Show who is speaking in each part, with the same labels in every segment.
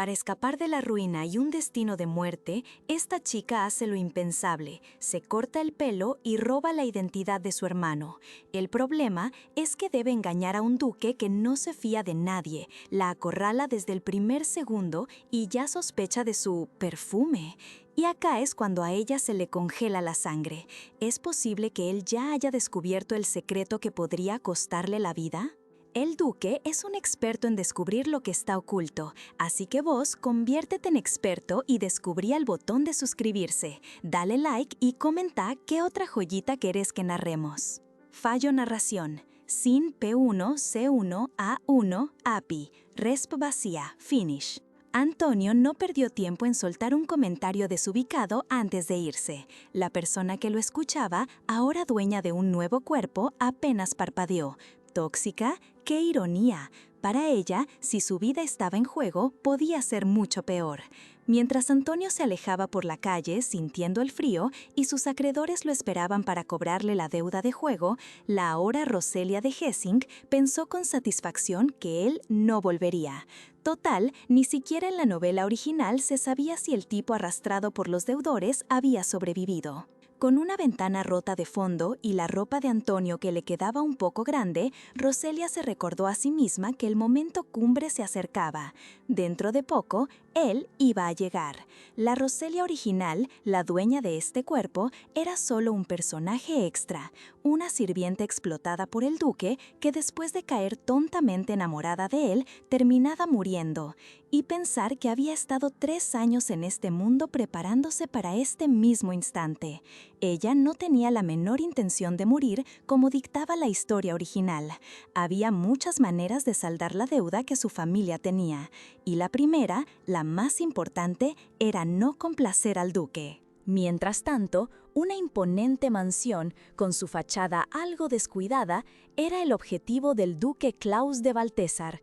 Speaker 1: Para escapar de la ruina y un destino de muerte, esta chica hace lo impensable, se corta el pelo y roba la identidad de su hermano. El problema es que debe engañar a un duque que no se fía de nadie, la acorrala desde el primer segundo y ya sospecha de su perfume. Y acá es cuando a ella se le congela la sangre. ¿Es posible que él ya haya descubierto el secreto que podría costarle la vida? El duque es un experto en descubrir lo que está oculto, así que vos conviértete en experto y descubrí el botón de suscribirse. Dale like y comenta qué otra joyita querés que narremos. Fallo narración. Sin P1, C1, A1, API. Resp vacía. Finish. Antonio no perdió tiempo en soltar un comentario desubicado antes de irse. La persona que lo escuchaba, ahora dueña de un nuevo cuerpo, apenas parpadeó. ¿Tóxica? ¡Qué ironía! Para ella, si su vida estaba en juego, podía ser mucho peor. Mientras Antonio se alejaba por la calle sintiendo el frío y sus acreedores lo esperaban para cobrarle la deuda de juego, la ahora Roselia de Hessing pensó con satisfacción que él no volvería. Total, ni siquiera en la novela original se sabía si el tipo arrastrado por los deudores había sobrevivido. Con una ventana rota de fondo y la ropa de Antonio que le quedaba un poco grande, Roselia se recordó a sí misma que el momento cumbre se acercaba. Dentro de poco, él iba a llegar. La Roselia original, la dueña de este cuerpo, era solo un personaje extra, una sirvienta explotada por el duque que después de caer tontamente enamorada de él, terminaba muriendo. Y pensar que había estado 3 años en este mundo preparándose para este mismo instante. Ella no tenía la menor intención de morir como dictaba la historia original. Había muchas maneras de saldar la deuda que su familia tenía, y la primera, la más importante, era no complacer al duque. Mientras tanto, una imponente mansión, con su fachada algo descuidada, era el objetivo del duque Claus de Balthasar.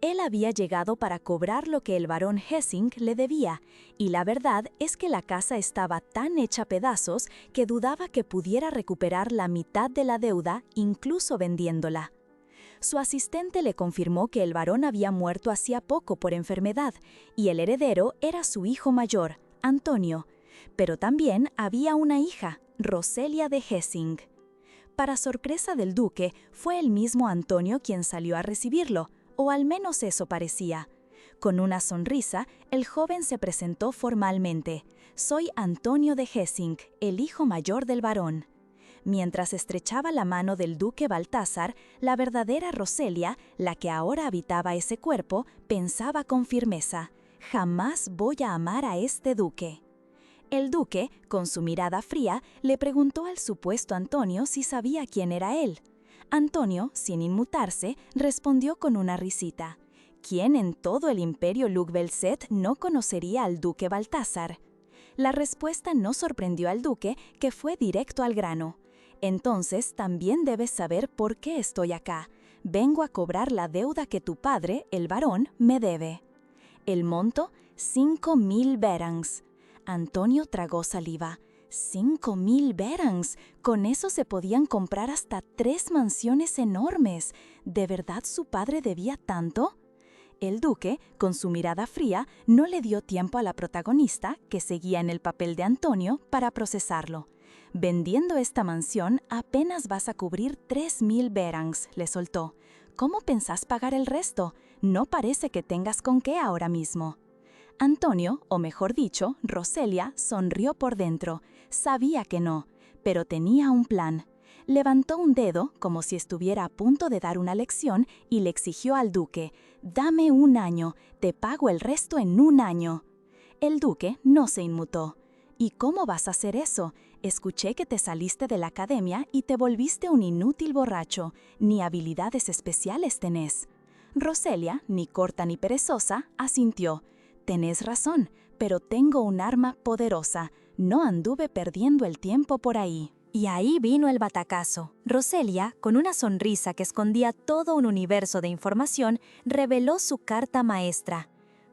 Speaker 1: Él había llegado para cobrar lo que el barón Hessing le debía, y la verdad es que la casa estaba tan hecha pedazos que dudaba que pudiera recuperar la mitad de la deuda, incluso vendiéndola. Su asistente le confirmó que el barón había muerto hacía poco por enfermedad, y el heredero era su hijo mayor, Antonio. Pero también había una hija, Roselia de Hessing. Para sorpresa del duque, fue el mismo Antonio quien salió a recibirlo, o al menos eso parecía. Con una sonrisa, el joven se presentó formalmente. «Soy Antonio de Hessing, el hijo mayor del barón». Mientras estrechaba la mano del duque Balthasar, la verdadera Roselia, la que ahora habitaba ese cuerpo, pensaba con firmeza: «Jamás voy a amar a este duque». El duque, con su mirada fría, le preguntó al supuesto Antonio si sabía quién era él. Antonio, sin inmutarse, respondió con una risita. ¿Quién en todo el imperio Luc-Belcet no conocería al duque Balthasar? La respuesta no sorprendió al duque, que fue directo al grano. Entonces, también debes saber por qué estoy acá. Vengo a cobrar la deuda que tu padre, el barón, me debe. El monto, 5.000 berangs. Antonio tragó saliva. 5.000 berangs. Con eso se podían comprar hasta 3 mansiones enormes. ¿De verdad su padre debía tanto? El duque, con su mirada fría, no le dio tiempo a la protagonista, que seguía en el papel de Antonio, para procesarlo. Vendiendo esta mansión, apenas vas a cubrir 3.000 berangs, le soltó. ¿Cómo pensás pagar el resto? No parece que tengas con qué ahora mismo. Antonio, o mejor dicho, Roselia, sonrió por dentro. Sabía que no, pero tenía un plan. Levantó un dedo, como si estuviera a punto de dar una lección, y le exigió al duque: «Dame 1 año, te pago el resto en 1 año». El duque no se inmutó. «¿Y cómo vas a hacer eso? Escuché que te saliste de la academia y te volviste un inútil borracho. Ni habilidades especiales tenés». Roselia, ni corta ni perezosa, asintió. «Tenés razón, pero tengo un arma poderosa. No anduve perdiendo el tiempo por ahí». Y ahí vino el batacazo. Roselia, con una sonrisa que escondía todo un universo de información, reveló su carta maestra.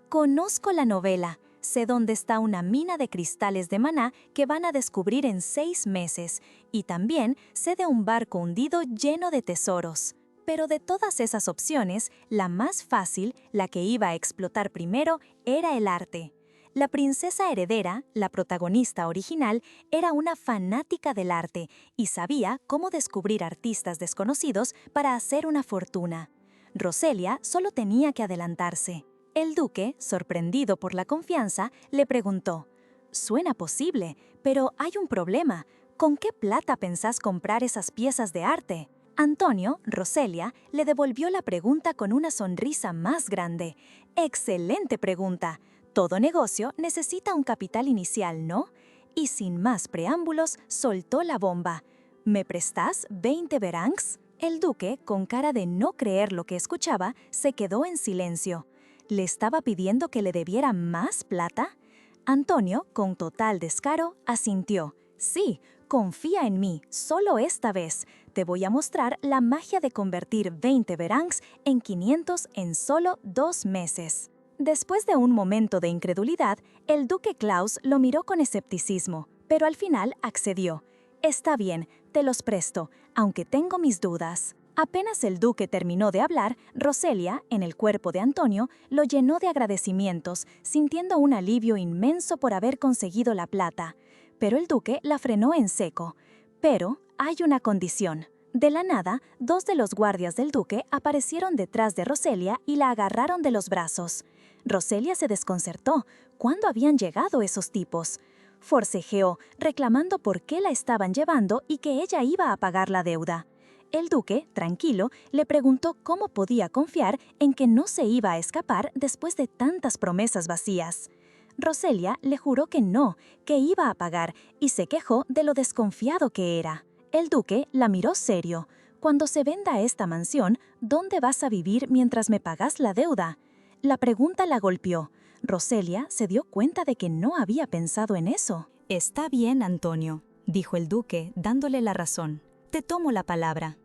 Speaker 1: «Conozco la novela. Sé dónde está una mina de cristales de maná que van a descubrir en 6 meses. Y también sé de un barco hundido lleno de tesoros. Pero de todas esas opciones, la más fácil, la que iba a explotar primero, era el arte. La princesa heredera, la protagonista original, era una fanática del arte y sabía cómo descubrir artistas desconocidos para hacer una fortuna. Roselia solo tenía que adelantarse. El duque, sorprendido por la confianza, le preguntó: «Suena posible, pero hay un problema. ¿Con qué plata pensás comprar esas piezas de arte?». Antonio, Roselia, le devolvió la pregunta con una sonrisa más grande. «Excelente pregunta. Todo negocio necesita un capital inicial, ¿no?». Y sin más preámbulos, soltó la bomba. «¿Me prestás 20 verangs?». El duque, con cara de no creer lo que escuchaba, se quedó en silencio. ¿Le estaba pidiendo que le debiera más plata? Antonio, con total descaro, asintió. «Sí, confía en mí, solo esta vez. Te voy a mostrar la magia de convertir 20 verangs en 500 en solo 2 meses». Después de un momento de incredulidad, el duque Klaus lo miró con escepticismo, pero al final accedió. «Está bien, te los presto, aunque tengo mis dudas». Apenas el duque terminó de hablar, Roselia, en el cuerpo de Antonio, lo llenó de agradecimientos, sintiendo un alivio inmenso por haber conseguido la plata. Pero el duque la frenó en seco. «Pero hay una condición». De la nada, 2 de los guardias del duque aparecieron detrás de Roselia y la agarraron de los brazos. Roselia se desconcertó. ¿Cuándo habían llegado esos tipos? Forcejeó, reclamando por qué la estaban llevando y que ella iba a pagar la deuda. El duque, tranquilo, le preguntó cómo podía confiar en que no se iba a escapar después de tantas promesas vacías. Roselia le juró que no, que iba a pagar, y se quejó de lo desconfiado que era. El duque la miró serio. «Cuando se venda esta mansión, ¿dónde vas a vivir mientras me pagas la deuda?». La pregunta la golpeó. Roselia se dio cuenta de que no había pensado en eso. «Está bien, Antonio», dijo el duque, dándole la razón. «Te tomo la palabra.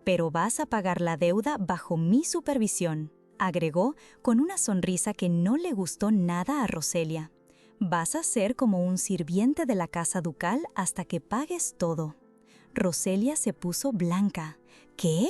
Speaker 1: Pero vas a pagar la deuda bajo mi supervisión», agregó con una sonrisa que no le gustó nada a Roselia. «Vas a ser como un sirviente de la casa ducal hasta que pagues todo». Roselia se puso blanca. «¿Qué?»,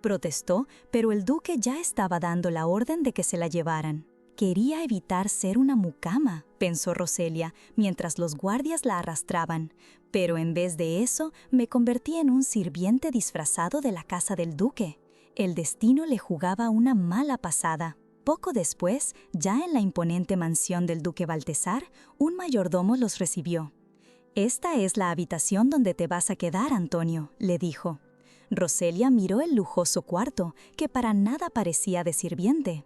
Speaker 1: protestó, pero el duque ya estaba dando la orden de que se la llevaran. «Quería evitar ser una mucama», pensó Roselia, mientras los guardias la arrastraban. «Pero en vez de eso, me convertí en un sirviente disfrazado de la casa del duque». El destino le jugaba una mala pasada. Poco después, ya en la imponente mansión del duque Baltasar, un mayordomo los recibió. «Esta es la habitación donde te vas a quedar, Antonio», le dijo. Roselia miró el lujoso cuarto, que para nada parecía de sirviente.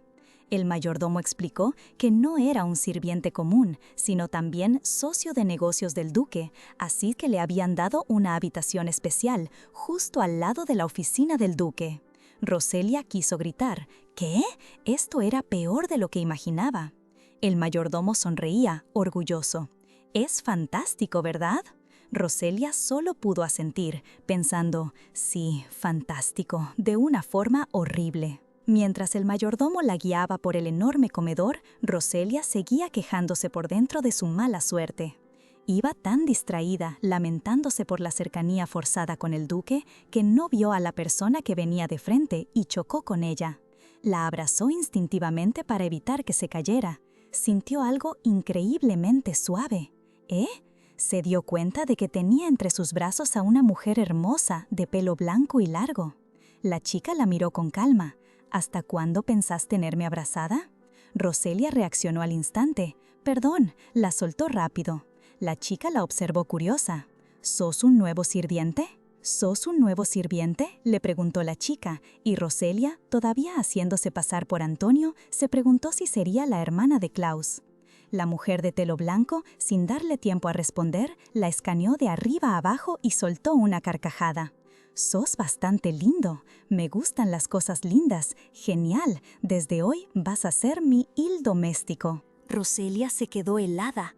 Speaker 1: El mayordomo explicó que no era un sirviente común, sino también socio de negocios del duque, así que le habían dado una habitación especial, justo al lado de la oficina del duque. Roselia quiso gritar. ¿Qué? Esto era peor de lo que imaginaba. El mayordomo sonreía, orgulloso. «Es fantástico, ¿verdad?». Roselia solo pudo asentir, pensando, «Sí, fantástico, de una forma horrible». Mientras el mayordomo la guiaba por el enorme comedor, Roselia seguía quejándose por dentro de su mala suerte. Iba tan distraída, lamentándose por la cercanía forzada con el duque, que no vio a la persona que venía de frente y chocó con ella. La abrazó instintivamente para evitar que se cayera. Sintió algo increíblemente suave. ¿Eh? Se dio cuenta de que tenía entre sus brazos a una mujer hermosa, de pelo blanco y largo. La chica la miró con calma. «¿Hasta cuándo pensás tenerme abrazada?». Roselia reaccionó al instante. «Perdón», la soltó rápido. La chica la observó curiosa. «¿Sos un nuevo sirviente?». «¿Sos un nuevo sirviente?», le preguntó la chica, y Roselia, todavía haciéndose pasar por Antonio, se preguntó si sería la hermana de Klaus. La mujer de pelo blanco, sin darle tiempo a responder, la escaneó de arriba a abajo y soltó una carcajada. «Sos bastante lindo. Me gustan las cosas lindas. Genial. Desde hoy vas a ser mi il doméstico». Roselia se quedó helada.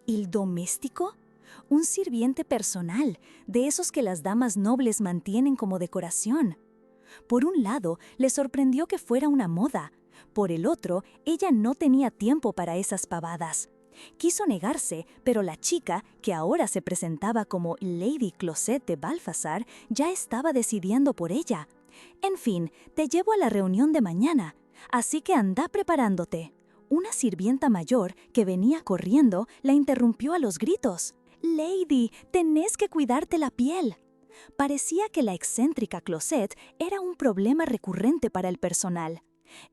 Speaker 1: ¿Il doméstico? Un sirviente personal, de esos que las damas nobles mantienen como decoración. Por un lado, le sorprendió que fuera una moda. Por el otro, ella no tenía tiempo para esas pavadas. Quiso negarse, pero la chica, que ahora se presentaba como Lady Closet de Balthazar, ya estaba decidiendo por ella. En fin, te llevo a la reunión de mañana, así que anda preparándote. Una sirvienta mayor, que venía corriendo, la interrumpió a los gritos. «Lady, tenés que cuidarte la piel». Parecía que la excéntrica Closet era un problema recurrente para el personal.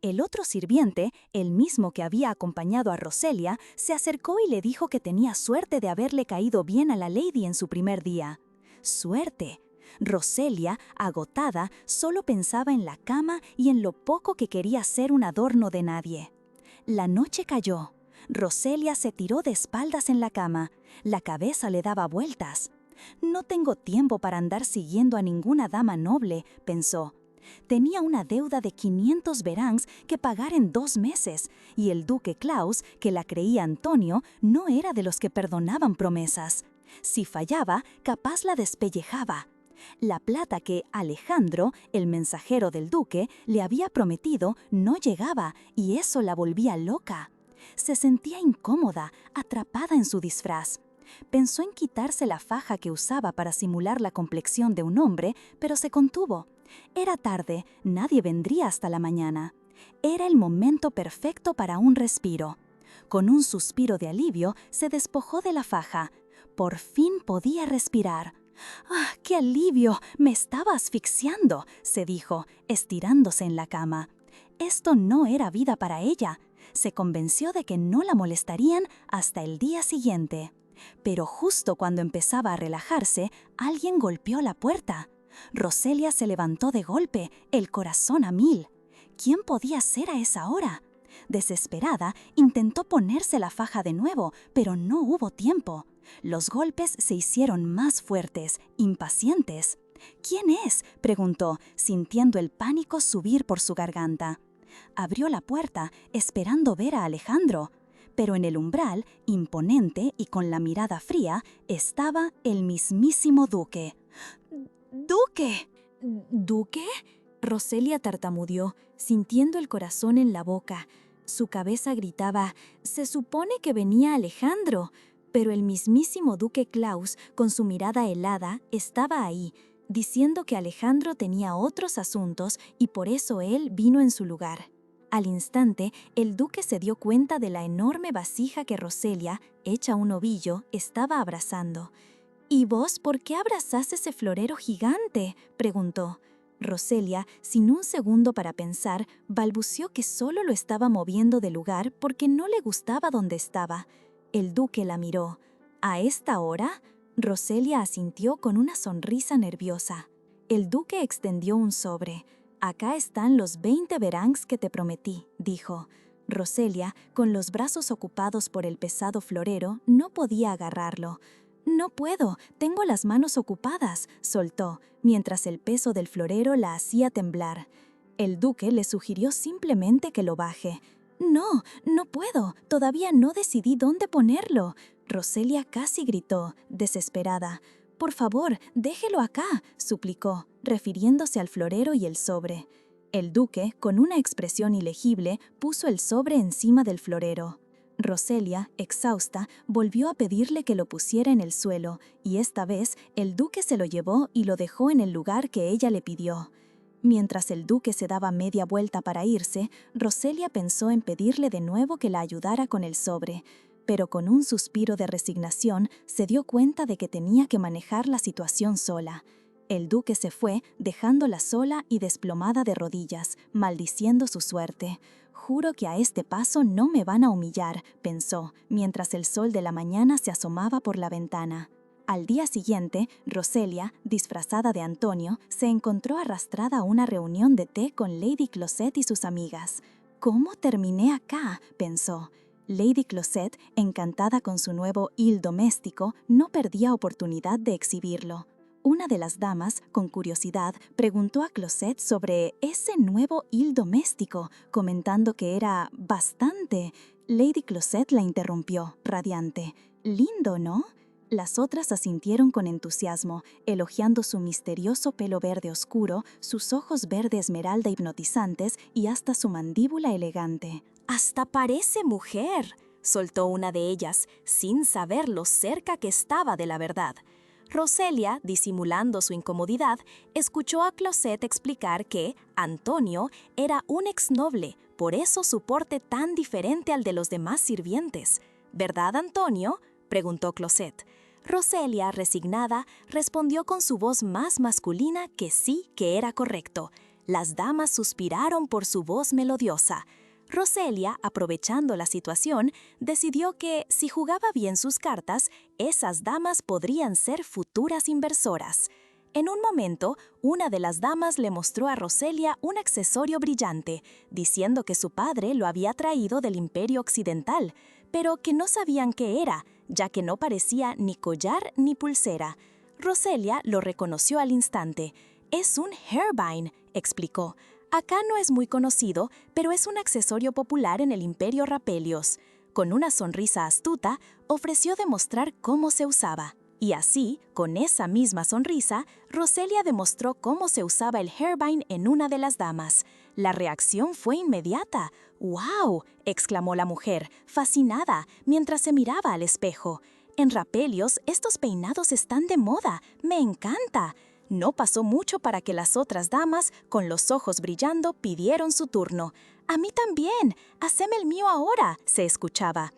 Speaker 1: El otro sirviente, el mismo que había acompañado a Roselia, se acercó y le dijo que tenía suerte de haberle caído bien a la Lady en su primer día. ¡Suerte! Roselia, agotada, solo pensaba en la cama y en lo poco que quería ser un adorno de nadie. La noche cayó. Roselia se tiró de espaldas en la cama. La cabeza le daba vueltas. «No tengo tiempo para andar siguiendo a ninguna dama noble», pensó. Tenía una deuda de 500 verangs que pagar en 2 meses, y el duque Klaus, que la creía Antonio, no era de los que perdonaban promesas. Si fallaba, capaz la despellejaba. La plata que Alejandro, el mensajero del duque, le había prometido no llegaba, y eso la volvía loca. Se sentía incómoda, atrapada en su disfraz. Pensó en quitarse la faja que usaba para simular la complexión de un hombre, pero se contuvo. Era tarde, nadie vendría hasta la mañana. Era el momento perfecto para un respiro. Con un suspiro de alivio, se despojó de la faja. Por fin podía respirar. «¡Ah, qué alivio! Me estaba asfixiando», se dijo, estirándose en la cama. Esto no era vida para ella. Se convenció de que no la molestarían hasta el día siguiente. Pero justo cuando empezaba a relajarse, alguien golpeó la puerta. Roselia se levantó de golpe, el corazón a 1000. ¿Quién podía ser a esa hora? Desesperada, intentó ponerse la faja de nuevo, pero no hubo tiempo. Los golpes se hicieron más fuertes, impacientes. «¿Quién es?», preguntó, sintiendo el pánico subir por su garganta. Abrió la puerta, esperando ver a Alejandro. Pero en el umbral, imponente y con la mirada fría, estaba el mismísimo duque. «¡Duque!». «¿Duque?». Roselia tartamudeó, sintiendo el corazón en la boca. Su cabeza gritaba: «Se supone que venía Alejandro». Pero el mismísimo duque Klaus, con su mirada helada, estaba ahí, diciendo que Alejandro tenía otros asuntos y por eso él vino en su lugar. Al instante, el duque se dio cuenta de la enorme vasija que Roselia, hecha un ovillo, estaba abrazando. «¿Y vos por qué abrazás ese florero gigante?», preguntó. Roselia, sin un segundo para pensar, balbuceó que solo lo estaba moviendo de lugar porque no le gustaba donde estaba. El duque la miró. «¿A esta hora?». Roselia asintió con una sonrisa nerviosa. El duque extendió un sobre. «Acá están los 20 verangs que te prometí», dijo. Roselia, con los brazos ocupados por el pesado florero, no podía agarrarlo. «No puedo, tengo las manos ocupadas», soltó, mientras el peso del florero la hacía temblar. El duque le sugirió simplemente que lo baje. «No, no puedo, todavía no decidí dónde ponerlo». Roselia casi gritó, desesperada. «Por favor, déjelo acá», suplicó, refiriéndose al florero y el sobre. El duque, con una expresión ilegible, puso el sobre encima del florero. Roselia, exhausta, volvió a pedirle que lo pusiera en el suelo, y esta vez el duque se lo llevó y lo dejó en el lugar que ella le pidió. Mientras el duque se daba media vuelta para irse, Roselia pensó en pedirle de nuevo que la ayudara con el sobre, pero con un suspiro de resignación se dio cuenta de que tenía que manejar la situación sola. El duque se fue, dejándola sola y desplomada de rodillas, maldiciendo su suerte. «Juro que a este paso no me van a humillar», pensó, mientras el sol de la mañana se asomaba por la ventana. Al día siguiente, Roselia, disfrazada de Antonio, se encontró arrastrada a una reunión de té con Lady Closet y sus amigas. «¿Cómo terminé acá?», pensó. Lady Closet, encantada con su nuevo hil doméstico, no perdía oportunidad de exhibirlo. Una de las damas, con curiosidad, preguntó a Closet sobre ese nuevo hil doméstico, comentando que era bastante. Lady Closet la interrumpió, radiante. «Lindo, ¿no?». Las otras asintieron con entusiasmo, elogiando su misterioso pelo verde oscuro, sus ojos verde esmeralda hipnotizantes y hasta su mandíbula elegante. «Hasta parece mujer», soltó una de ellas, sin saber lo cerca que estaba de la verdad. Roselia, disimulando su incomodidad, escuchó a Closet explicar que Antonio era un exnoble, por eso su porte tan diferente al de los demás sirvientes. ¿Verdad, Antonio?, preguntó Closet. Roselia, resignada, respondió con su voz más masculina que sí, que era correcto. Las damas suspiraron por su voz melodiosa. Roselia, aprovechando la situación, decidió que, si jugaba bien sus cartas, esas damas podrían ser futuras inversoras. En un momento, una de las damas le mostró a Roselia un accesorio brillante, diciendo que su padre lo había traído del Imperio Occidental, pero que no sabían qué era, ya que no parecía ni collar ni pulsera. Roselia lo reconoció al instante. «Es un Hairbine», explicó. «Acá no es muy conocido, pero es un accesorio popular en el Imperio Rapelios». Con una sonrisa astuta, ofreció demostrar cómo se usaba. Y así, con esa misma sonrisa, Roselia demostró cómo se usaba el Hairbine en una de las damas. La reacción fue inmediata. «¡Wow!», exclamó la mujer, fascinada, mientras se miraba al espejo. «En Rapelios, estos peinados están de moda. ¡Me encanta!». No pasó mucho para que las otras damas, con los ojos brillando, pidieron su turno. «¡A mí también! ¡Haceme el mío ahora!», se escuchaba.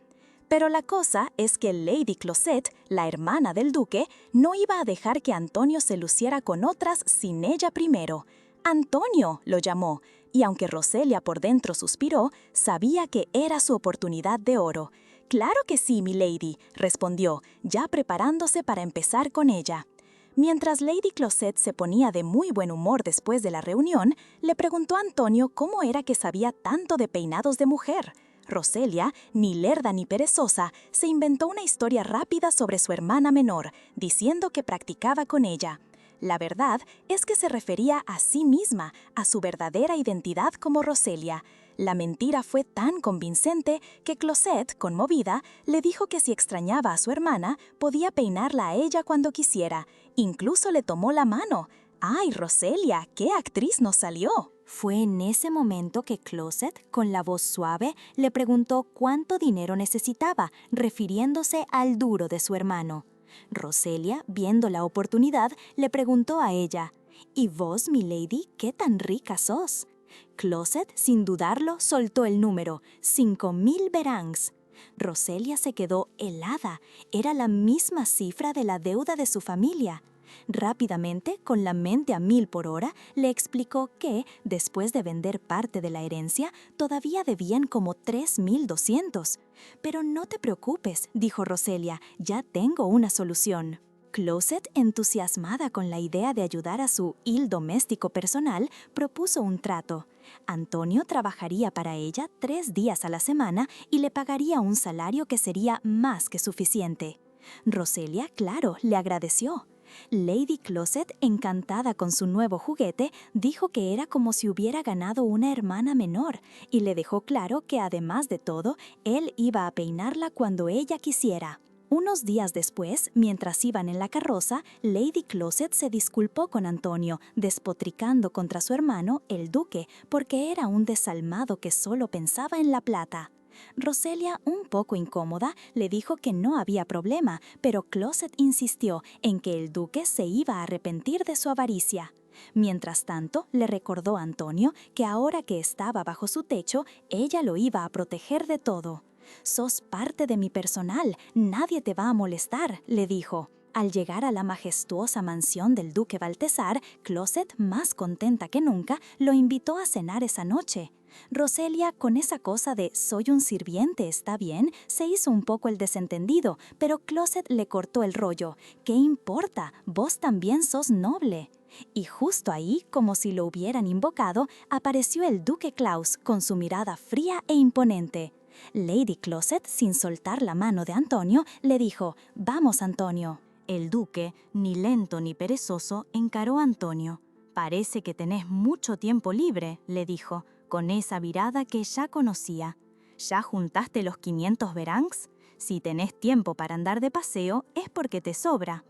Speaker 1: Pero la cosa es que Lady Closet, la hermana del duque, no iba a dejar que Antonio se luciera con otras sin ella primero. «Antonio», lo llamó, y aunque Roselia por dentro suspiró, sabía que era su oportunidad de oro. «Claro que sí, mi lady», respondió, ya preparándose para empezar con ella. Mientras Lady Closet se ponía de muy buen humor después de la reunión, le preguntó a Antonio cómo era que sabía tanto de peinados de mujer. Roselia, ni lerda ni perezosa, se inventó una historia rápida sobre su hermana menor, diciendo que practicaba con ella. La verdad es que se refería a sí misma, a su verdadera identidad como Roselia. La mentira fue tan convincente que Closet, conmovida, le dijo que si extrañaba a su hermana, podía peinarla a ella cuando quisiera. Incluso le tomó la mano. ¡Ay, Roselia, qué actriz nos salió! Fue en ese momento que Closet, con la voz suave, le preguntó cuánto dinero necesitaba, refiriéndose al duro de su hermano. Roselia, viendo la oportunidad, le preguntó a ella, «¿Y vos, mi lady, qué tan rica sos?». Closet, sin dudarlo, soltó el número, 5.000 verangs. Roselia se quedó helada. Era la misma cifra de la deuda de su familia. Rápidamente, con la mente a 1000 por hora, le explicó que, después de vender parte de la herencia, todavía debían como 3.200. «Pero no te preocupes», dijo Roselia, «ya tengo una solución». Closet, entusiasmada con la idea de ayudar a su il doméstico personal, propuso un trato. Antonio trabajaría para ella 3 días a la semana y le pagaría un salario que sería más que suficiente. Roselia, claro, le agradeció. Lady Closet, encantada con su nuevo juguete, dijo que era como si hubiera ganado una hermana menor y le dejó claro que además de todo, él iba a peinarla cuando ella quisiera. Unos días después, mientras iban en la carroza, Lady Closet se disculpó con Antonio, despotricando contra su hermano, el duque, porque era un desalmado que solo pensaba en la plata. Roselia, un poco incómoda, le dijo que no había problema, pero Closet insistió en que el duque se iba a arrepentir de su avaricia. Mientras tanto, le recordó a Antonio que ahora que estaba bajo su techo, ella lo iba a proteger de todo. «Sos parte de mi personal, nadie te va a molestar», le dijo. Al llegar a la majestuosa mansión del duque Baltasar, Closet, más contenta que nunca, lo invitó a cenar esa noche. Roselia, con esa cosa de «soy un sirviente, ¿está bien?», se hizo un poco el desentendido, pero Closet le cortó el rollo. «¿Qué importa? Vos también sos noble». Y justo ahí, como si lo hubieran invocado, apareció el duque Klaus con su mirada fría e imponente. Lady Closet, sin soltar la mano de Antonio, le dijo: «Vamos, Antonio». El duque, ni lento ni perezoso, encaró a Antonio. «Parece que tenés mucho tiempo libre», le dijo, con esa mirada que ya conocía. «¿Ya juntaste los 500 verangs? Si tenés tiempo para andar de paseo, es porque te sobra».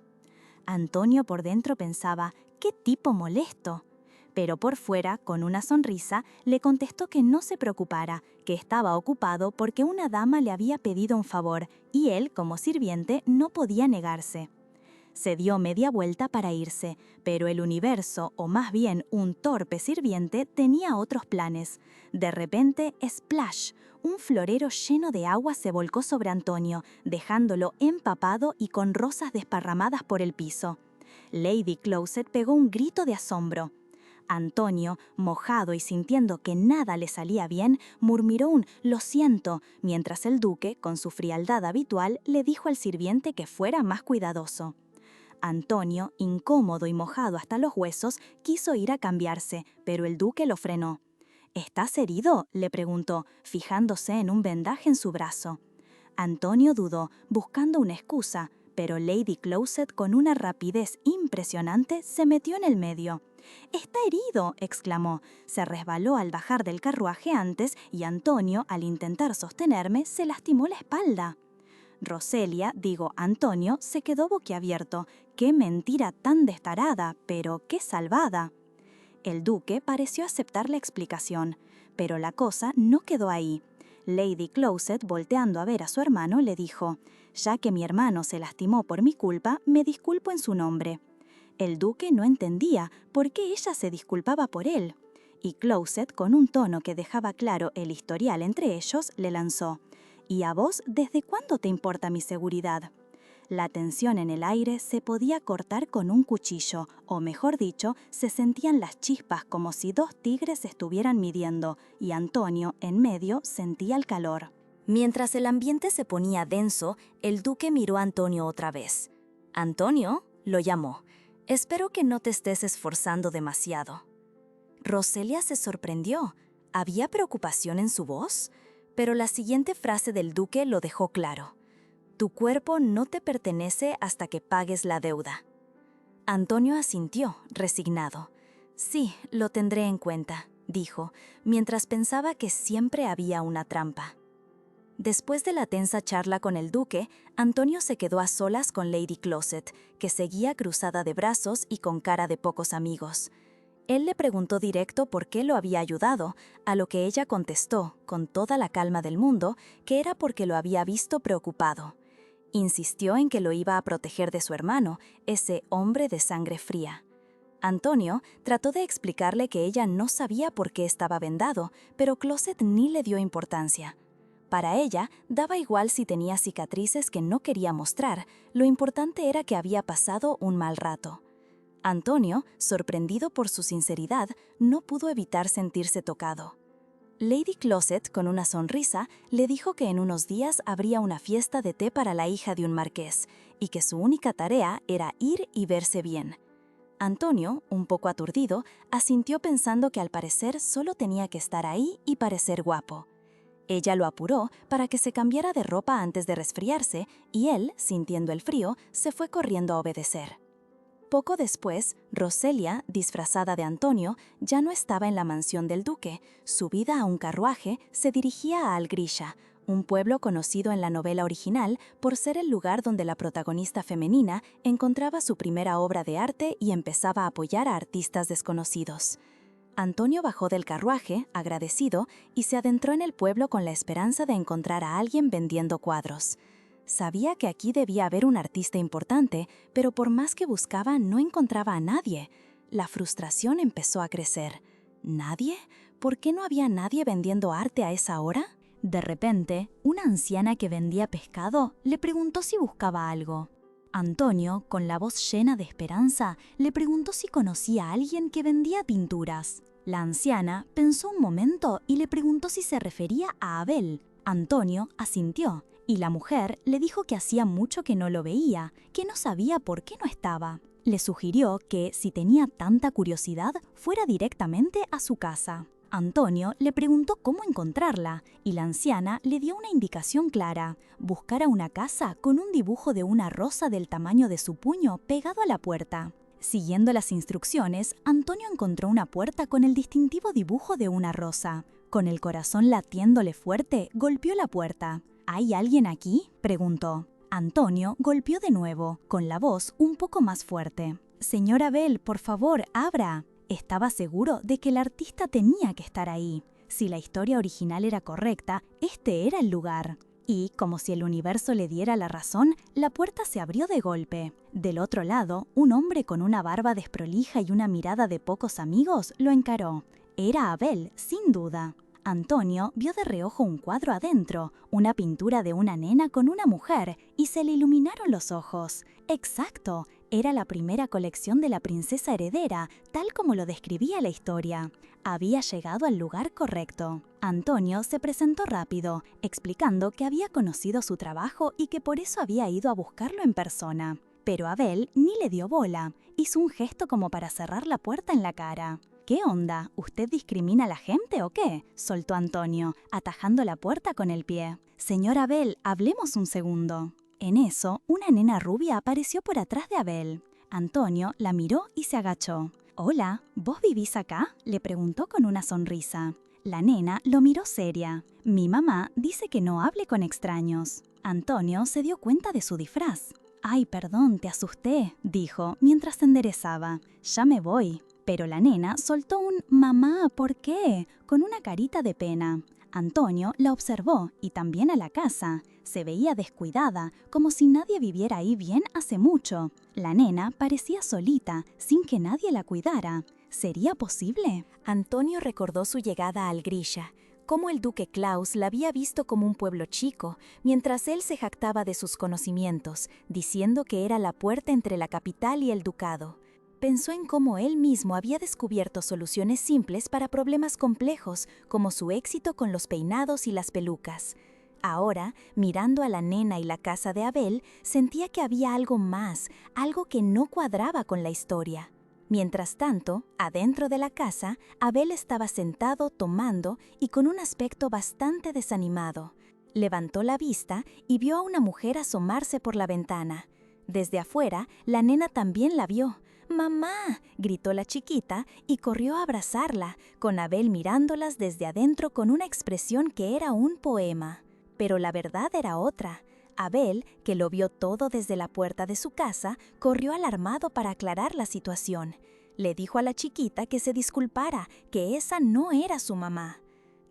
Speaker 1: Antonio por dentro pensaba: «¿Qué tipo molesto?». Pero por fuera, con una sonrisa, le contestó que no se preocupara, que estaba ocupado porque una dama le había pedido un favor y él, como sirviente, no podía negarse. Se dio media vuelta para irse, pero el universo, o más bien un torpe sirviente, tenía otros planes. De repente, ¡splash! Un florero lleno de agua se volcó sobre Antonio, dejándolo empapado y con rosas desparramadas por el piso. Lady Closet pegó un grito de asombro. Antonio, mojado y sintiendo que nada le salía bien, murmuró un «lo siento», mientras el duque, con su frialdad habitual, le dijo al sirviente que fuera más cuidadoso. Antonio, incómodo y mojado hasta los huesos, quiso ir a cambiarse, pero el duque lo frenó. «¿Estás herido?», le preguntó, fijándose en un vendaje en su brazo. Antonio dudó, buscando una excusa, pero Lady Closet, con una rapidez impresionante, se metió en el medio. «¡Está herido!», exclamó. Se resbaló al bajar del carruaje antes y Antonio, al intentar sostenerme, se lastimó la espalda. Antonio, se quedó boquiabierto. ¡Qué mentira tan destarada, pero qué salvada! El duque pareció aceptar la explicación, pero la cosa no quedó ahí. Lady Closet, volteando a ver a su hermano, le dijo: «Ya que mi hermano se lastimó por mi culpa, me disculpo en su nombre». El duque no entendía por qué ella se disculpaba por él. Y Closet, con un tono que dejaba claro el historial entre ellos, le lanzó: «¿Y a vos desde cuándo te importa mi seguridad?». La tensión en el aire se podía cortar con un cuchillo, o mejor dicho, se sentían las chispas como si dos tigres estuvieran midiendo, y Antonio, en medio, sentía el calor. Mientras el ambiente se ponía denso, el duque miró a Antonio otra vez. «¿Antonio?», lo llamó. «Espero que no te estés esforzando demasiado». Roselia se sorprendió. ¿Había preocupación en su voz? Pero la siguiente frase del duque lo dejó claro: «Tu cuerpo no te pertenece hasta que pagues la deuda». Antonio asintió, resignado. «Sí, lo tendré en cuenta», dijo, mientras pensaba que siempre había una trampa. Después de la tensa charla con el duque, Antonio se quedó a solas con Lady Closet, que seguía cruzada de brazos y con cara de pocos amigos. Él le preguntó directo por qué lo había ayudado, a lo que ella contestó, con toda la calma del mundo, que era porque lo había visto preocupado. Insistió en que lo iba a proteger de su hermano, ese hombre de sangre fría. Antonio trató de explicarle que ella no sabía por qué estaba vendado, pero Closet ni le dio importancia. Para ella, daba igual si tenía cicatrices que no quería mostrar, lo importante era que había pasado un mal rato. Antonio, sorprendido por su sinceridad, no pudo evitar sentirse tocado. Lady Closet, con una sonrisa, le dijo que en unos días habría una fiesta de té para la hija de un marqués, y que su única tarea era ir y verse bien. Antonio, un poco aturdido, asintió pensando que al parecer solo tenía que estar ahí y parecer guapo. Ella lo apuró para que se cambiara de ropa antes de resfriarse, y él, sintiendo el frío, se fue corriendo a obedecer. Poco después, Roselia, disfrazada de Antonio, ya no estaba en la mansión del duque. Subida a un carruaje, se dirigía a Algrisha, un pueblo conocido en la novela original por ser el lugar donde la protagonista femenina encontraba su primera obra de arte y empezaba a apoyar a artistas desconocidos. Antonio bajó del carruaje, agradecido, y se adentró en el pueblo con la esperanza de encontrar a alguien vendiendo cuadros. Sabía que aquí debía haber un artista importante, pero por más que buscaba no encontraba a nadie. La frustración empezó a crecer. ¿Nadie? ¿Por qué no había nadie vendiendo arte a esa hora? De repente, una anciana que vendía pescado le preguntó si buscaba algo. Antonio, con la voz llena de esperanza, le preguntó si conocía a alguien que vendía pinturas. La anciana pensó un momento y le preguntó si se refería a Abel. Antonio asintió. Y la mujer le dijo que hacía mucho que no lo veía, que no sabía por qué no estaba. Le sugirió que, si tenía tanta curiosidad, fuera directamente a su casa. Antonio le preguntó cómo encontrarla, y la anciana le dio una indicación clara: buscara una casa con un dibujo de una rosa del tamaño de su puño pegado a la puerta. Siguiendo las instrucciones, Antonio encontró una puerta con el distintivo dibujo de una rosa. Con el corazón latiéndole fuerte, golpeó la puerta. ¿Hay alguien aquí?, preguntó. Antonio golpeó de nuevo, con la voz un poco más fuerte. «Señora Abel, por favor, abra». Estaba seguro de que el artista tenía que estar ahí. Si la historia original era correcta, este era el lugar. Y, como si el universo le diera la razón, la puerta se abrió de golpe. Del otro lado, un hombre con una barba desprolija y una mirada de pocos amigos lo encaró. Era Abel, sin duda. Antonio vio de reojo un cuadro adentro, una pintura de una nena con una mujer, y se le iluminaron los ojos. ¡Exacto! Era la primera colección de la princesa heredera, tal como lo describía la historia. Había llegado al lugar correcto. Antonio se presentó rápido, explicando que había conocido su trabajo y que por eso había ido a buscarlo en persona. Pero Abel ni le dio bola. Hizo un gesto como para cerrar la puerta en la cara. ¿Qué onda? ¿Usted discrimina a la gente o qué?, soltó Antonio, atajando la puerta con el pie. Señor Abel, hablemos un segundo. En eso, una nena rubia apareció por atrás de Abel. Antonio la miró y se agachó. «Hola, ¿vos vivís acá?», le preguntó con una sonrisa. La nena lo miró seria. «Mi mamá dice que no hable con extraños». Antonio se dio cuenta de su disfraz. «Ay, perdón, te asusté», dijo mientras se enderezaba. «Ya me voy». Pero la nena soltó un «Mamá, ¿por qué?», con una carita de pena. Antonio la observó y también a la casa. Se veía descuidada, como si nadie viviera ahí bien hace mucho. La nena parecía solita, sin que nadie la cuidara. ¿Sería posible? Antonio recordó su llegada al Grisha, cómo el duque Klaus la había visto como un pueblo chico, mientras él se jactaba de sus conocimientos, diciendo que era la puerta entre la capital y el ducado. Pensó en cómo él mismo había descubierto soluciones simples para problemas complejos, como su éxito con los peinados y las pelucas. Ahora, mirando a la nena y la casa de Abel, sentía que había algo más, algo que no cuadraba con la historia. Mientras tanto, adentro de la casa, Abel estaba sentado tomando y con un aspecto bastante desanimado. Levantó la vista y vio a una mujer asomarse por la ventana. Desde afuera, la nena también la vio. «¡Mamá!», gritó la chiquita y corrió a abrazarla, con Abel mirándolas desde adentro con una expresión que era un poema. Pero la verdad era otra. Abel, que lo vio todo desde la puerta de su casa, corrió alarmado para aclarar la situación. Le dijo a la chiquita que se disculpara, que esa no era su mamá.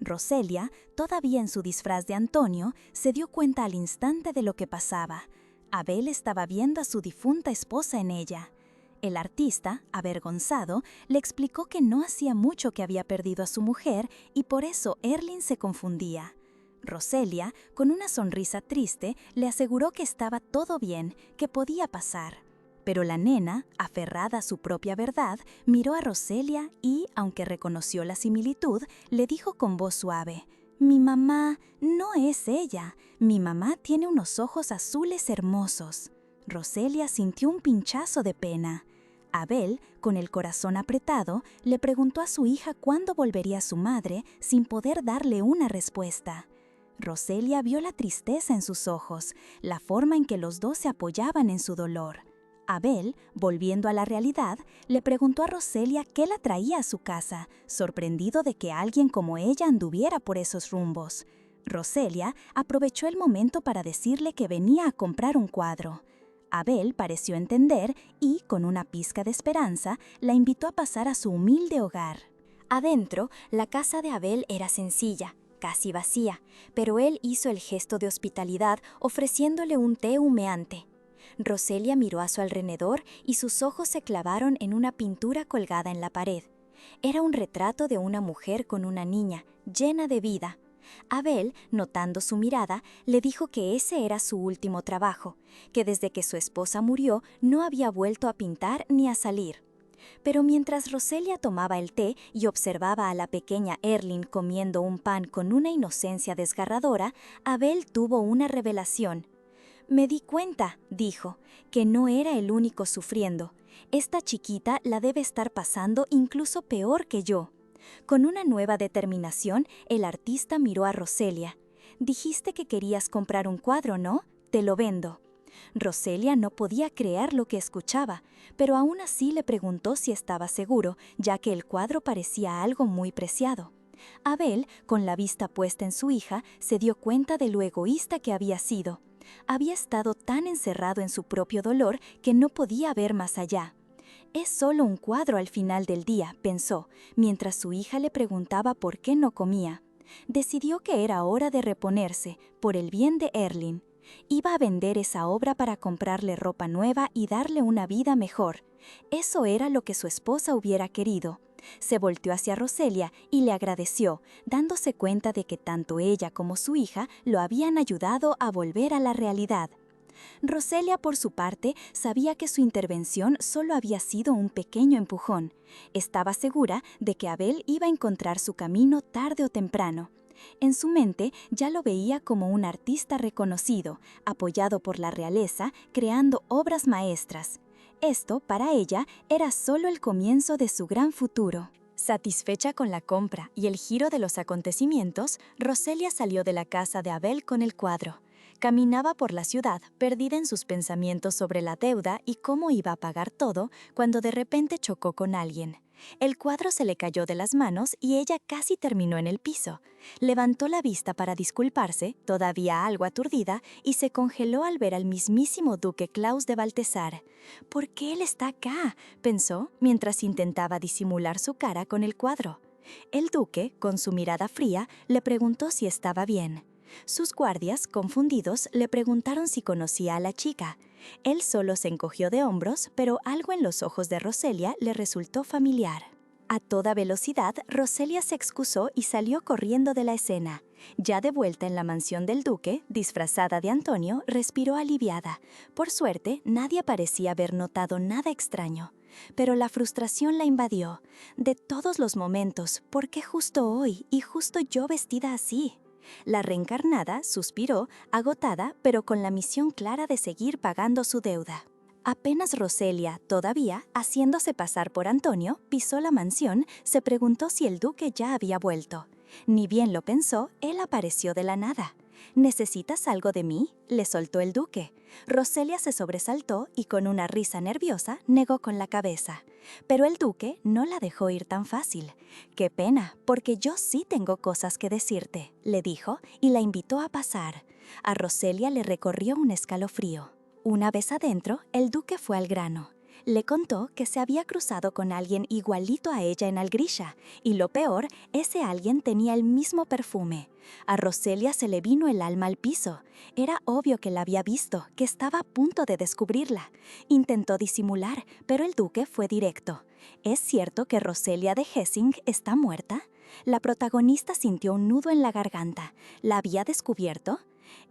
Speaker 1: Roselia, todavía en su disfraz de Antonio, se dio cuenta al instante de lo que pasaba. Abel estaba viendo a su difunta esposa en ella. El artista, avergonzado, le explicó que no hacía mucho que había perdido a su mujer y por eso Erling se confundía. Roselia, con una sonrisa triste, le aseguró que estaba todo bien, que podía pasar. Pero la nena, aferrada a su propia verdad, miró a Roselia y, aunque reconoció la similitud, le dijo con voz suave: «Mi mamá no es ella. Mi mamá tiene unos ojos azules hermosos». Roselia sintió un pinchazo de pena. Abel, con el corazón apretado, le preguntó a su hija cuándo volvería su madre sin poder darle una respuesta. Roselia vio la tristeza en sus ojos, la forma en que los dos se apoyaban en su dolor. Abel, volviendo a la realidad, le preguntó a Roselia qué la traía a su casa, sorprendido de que alguien como ella anduviera por esos rumbos. Roselia aprovechó el momento para decirle que venía a comprar un cuadro. Abel pareció entender y, con una pizca de esperanza, la invitó a pasar a su humilde hogar. Adentro, la casa de Abel era sencilla, casi vacía, pero él hizo el gesto de hospitalidad ofreciéndole un té humeante. Roselia miró a su alrededor y sus ojos se clavaron en una pintura colgada en la pared. Era un retrato de una mujer con una niña, llena de vida. Abel, notando su mirada, le dijo que ese era su último trabajo, que desde que su esposa murió no había vuelto a pintar ni a salir. Pero mientras Roselia tomaba el té y observaba a la pequeña Erling comiendo un pan con una inocencia desgarradora, Abel tuvo una revelación. «Me di cuenta», dijo, «que no era el único sufriendo. Esta chiquita la debe estar pasando incluso peor que yo». Con una nueva determinación, el artista miró a Roselia. «Dijiste que querías comprar un cuadro, ¿no? Te lo vendo». Roselia no podía creer lo que escuchaba, pero aún así le preguntó si estaba seguro, ya que el cuadro parecía algo muy preciado. Abel, con la vista puesta en su hija, se dio cuenta de lo egoísta que había sido. Había estado tan encerrado en su propio dolor que no podía ver más allá. «Es solo un cuadro al final del día», pensó, mientras su hija le preguntaba por qué no comía. Decidió que era hora de reponerse, por el bien de Erling. Iba a vender esa obra para comprarle ropa nueva y darle una vida mejor. Eso era lo que su esposa hubiera querido. Se volteó hacia Roselia y le agradeció, dándose cuenta de que tanto ella como su hija lo habían ayudado a volver a la realidad. Roselia, por su parte, sabía que su intervención solo había sido un pequeño empujón. Estaba segura de que Abel iba a encontrar su camino tarde o temprano. En su mente ya lo veía como un artista reconocido, apoyado por la realeza, creando obras maestras. Esto, para ella, era solo el comienzo de su gran futuro. Satisfecha con la compra y el giro de los acontecimientos, Roselia salió de la casa de Abel con el cuadro. Caminaba por la ciudad, perdida en sus pensamientos sobre la deuda y cómo iba a pagar todo, cuando de repente chocó con alguien. El cuadro se le cayó de las manos y ella casi terminó en el piso. Levantó la vista para disculparse, todavía algo aturdida, y se congeló al ver al mismísimo duque Klaus de Balthasar. «¿Por qué él está acá?», pensó, mientras intentaba disimular su cara con el cuadro. El duque, con su mirada fría, le preguntó si estaba bien. Sus guardias, confundidos, le preguntaron si conocía a la chica. Él solo se encogió de hombros, pero algo en los ojos de Roselia le resultó familiar. A toda velocidad, Roselia se excusó y salió corriendo de la escena. Ya de vuelta en la mansión del duque, disfrazada de Antonio, respiró aliviada. Por suerte, nadie parecía haber notado nada extraño. Pero la frustración la invadió. De todos los momentos, ¿por qué justo hoy y justo yo vestida así? La reencarnada suspiró, agotada, pero con la misión clara de seguir pagando su deuda. Apenas Roselia, todavía, haciéndose pasar por Antonio, pisó la mansión, se preguntó si el duque ya había vuelto. Ni bien lo pensó, él apareció de la nada. «¿Necesitas algo de mí?», le soltó el duque. Roselia se sobresaltó y con una risa nerviosa negó con la cabeza. Pero el duque no la dejó ir tan fácil. «Qué pena, porque yo sí tengo cosas que decirte», le dijo y la invitó a pasar. A Roselia le recorrió un escalofrío. Una vez adentro, el duque fue al grano. Le contó que se había cruzado con alguien igualito a ella en Algrisha, y lo peor, ese alguien tenía el mismo perfume. A Roselia se le vino el alma al piso. Era obvio que la había visto, que estaba a punto de descubrirla. Intentó disimular, pero el duque fue directo. «¿Es cierto que Roselia de Hessing está muerta?». La protagonista sintió un nudo en la garganta. ¿La había descubierto?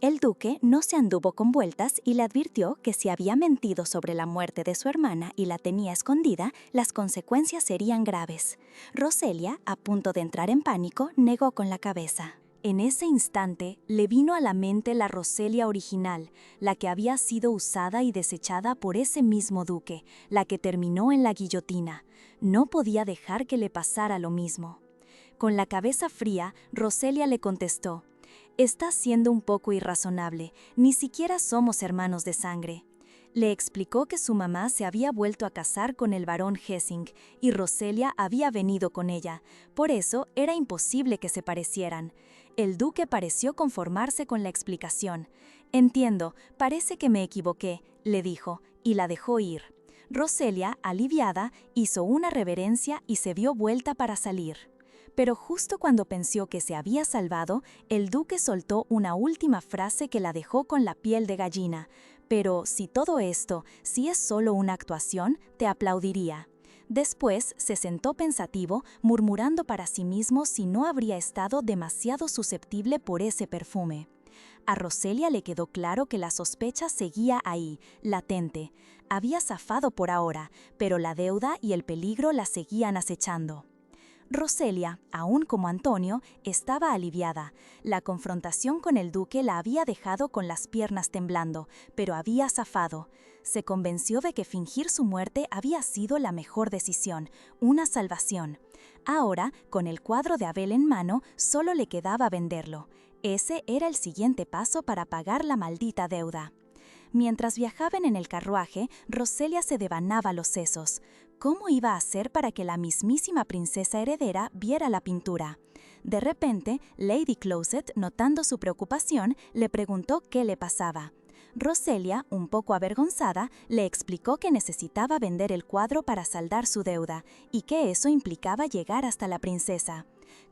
Speaker 1: El duque no se anduvo con vueltas y le advirtió que si había mentido sobre la muerte de su hermana y la tenía escondida, las consecuencias serían graves. Roselia, a punto de entrar en pánico, negó con la cabeza. En ese instante, le vino a la mente la Roselia original, la que había sido usada y desechada por ese mismo duque, la que terminó en la guillotina. No podía dejar que le pasara lo mismo. Con la cabeza fría, Roselia le contestó: «Estás siendo un poco irrazonable, ni siquiera somos hermanos de sangre». Le explicó que su mamá se había vuelto a casar con el barón Hessing y Roselia había venido con ella, por eso era imposible que se parecieran. El duque pareció conformarse con la explicación. «Entiendo, parece que me equivoqué», le dijo, y la dejó ir. Roselia, aliviada, hizo una reverencia y se dio vuelta para salir. Pero justo cuando pensó que se había salvado, el duque soltó una última frase que la dejó con la piel de gallina. «Pero si todo esto, si es solo una actuación, te aplaudiría». Después se sentó pensativo, murmurando para sí mismo si no habría estado demasiado susceptible por ese perfume. A Roselia le quedó claro que la sospecha seguía ahí, latente. Había zafado por ahora, pero la deuda y el peligro la seguían acechando. Roselia, aún como Antonio, estaba aliviada. La confrontación con el duque la había dejado con las piernas temblando, pero había zafado. Se convenció de que fingir su muerte había sido la mejor decisión, una salvación. Ahora, con el cuadro de Abel en mano, solo le quedaba venderlo. Ese era el siguiente paso para pagar la maldita deuda. Mientras viajaban en el carruaje, Roselia se devanaba los sesos. ¿Cómo iba a hacer para que la mismísima princesa heredera viera la pintura? De repente, Lady Closet, notando su preocupación, le preguntó qué le pasaba. Roselia, un poco avergonzada, le explicó que necesitaba vender el cuadro para saldar su deuda y que eso implicaba llegar hasta la princesa.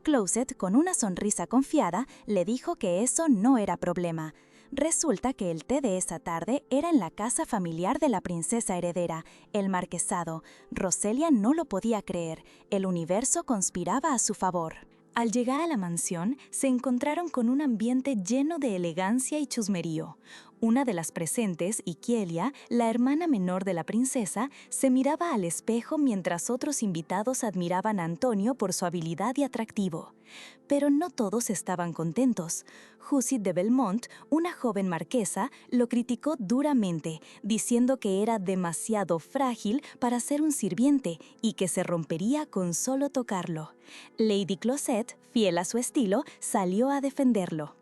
Speaker 1: Closet, con una sonrisa confiada, le dijo que eso no era problema. Resulta que el té de esa tarde era en la casa familiar de la princesa heredera, el marquesado. Roselia no lo podía creer. El universo conspiraba a su favor. Al llegar a la mansión, se encontraron con un ambiente lleno de elegancia y chusmerío. Una de las presentes, Iquelia, la hermana menor de la princesa, se miraba al espejo mientras otros invitados admiraban a Antonio por su habilidad y atractivo. Pero no todos estaban contentos. Jusit de Belmont, una joven marquesa, lo criticó duramente, diciendo que era demasiado frágil para ser un sirviente y que se rompería con solo tocarlo. Lady Closet, fiel a su estilo, salió a defenderlo.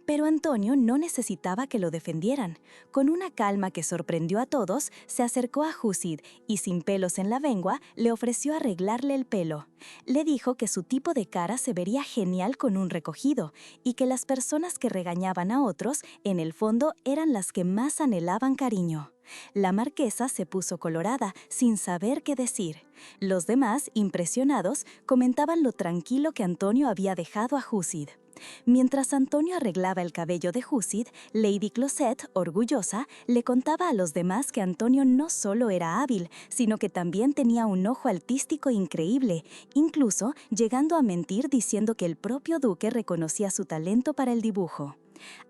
Speaker 1: Pero Antonio no necesitaba que lo defendieran. Con una calma que sorprendió a todos, se acercó a Jusit y, sin pelos en la lengua, le ofreció arreglarle el pelo. Le dijo que su tipo de cara se vería genial con un recogido y que las personas que regañaban a otros, en el fondo, eran las que más anhelaban cariño. La marquesa se puso colorada, sin saber qué decir. Los demás, impresionados, comentaban lo tranquilo que Antonio había dejado a Jusit. Mientras Antonio arreglaba el cabello de Jusit, Lady Closet, orgullosa, le contaba a los demás que Antonio no solo era hábil, sino que también tenía un ojo artístico increíble, incluso llegando a mentir diciendo que el propio duque reconocía su talento para el dibujo.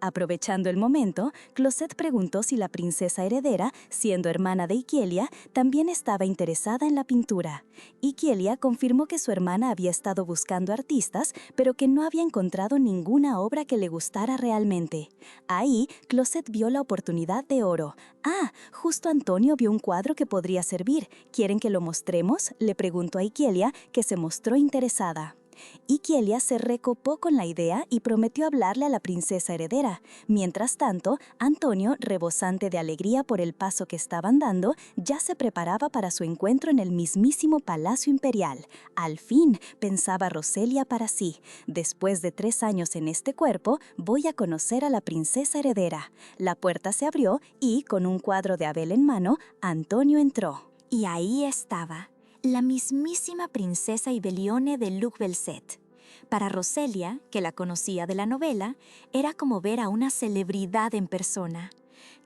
Speaker 1: Aprovechando el momento, Closet preguntó si la princesa heredera, siendo hermana de Iquelia, también estaba interesada en la pintura. Iquelia confirmó que su hermana había estado buscando artistas, pero que no había encontrado ninguna obra que le gustara realmente. Ahí, Closet vio la oportunidad de oro. «Ah, justo Antonio vio un cuadro que podría servir. ¿Quieren que lo mostremos?», le preguntó a Iquelia, que se mostró interesada. Iquelia se recopó con la idea y prometió hablarle a la princesa heredera. Mientras tanto, Antonio, rebosante de alegría por el paso que estaban dando, ya se preparaba para su encuentro en el mismísimo Palacio Imperial. Al fin, pensaba Roselia para sí, después de 3 años en este cuerpo, voy a conocer a la princesa heredera. La puerta se abrió y, con un cuadro de Abel en mano, Antonio entró. Y ahí estaba, la mismísima princesa Ibelione de Luc Belset. Para Roselia, que la conocía de la novela, era como ver a una celebridad en persona.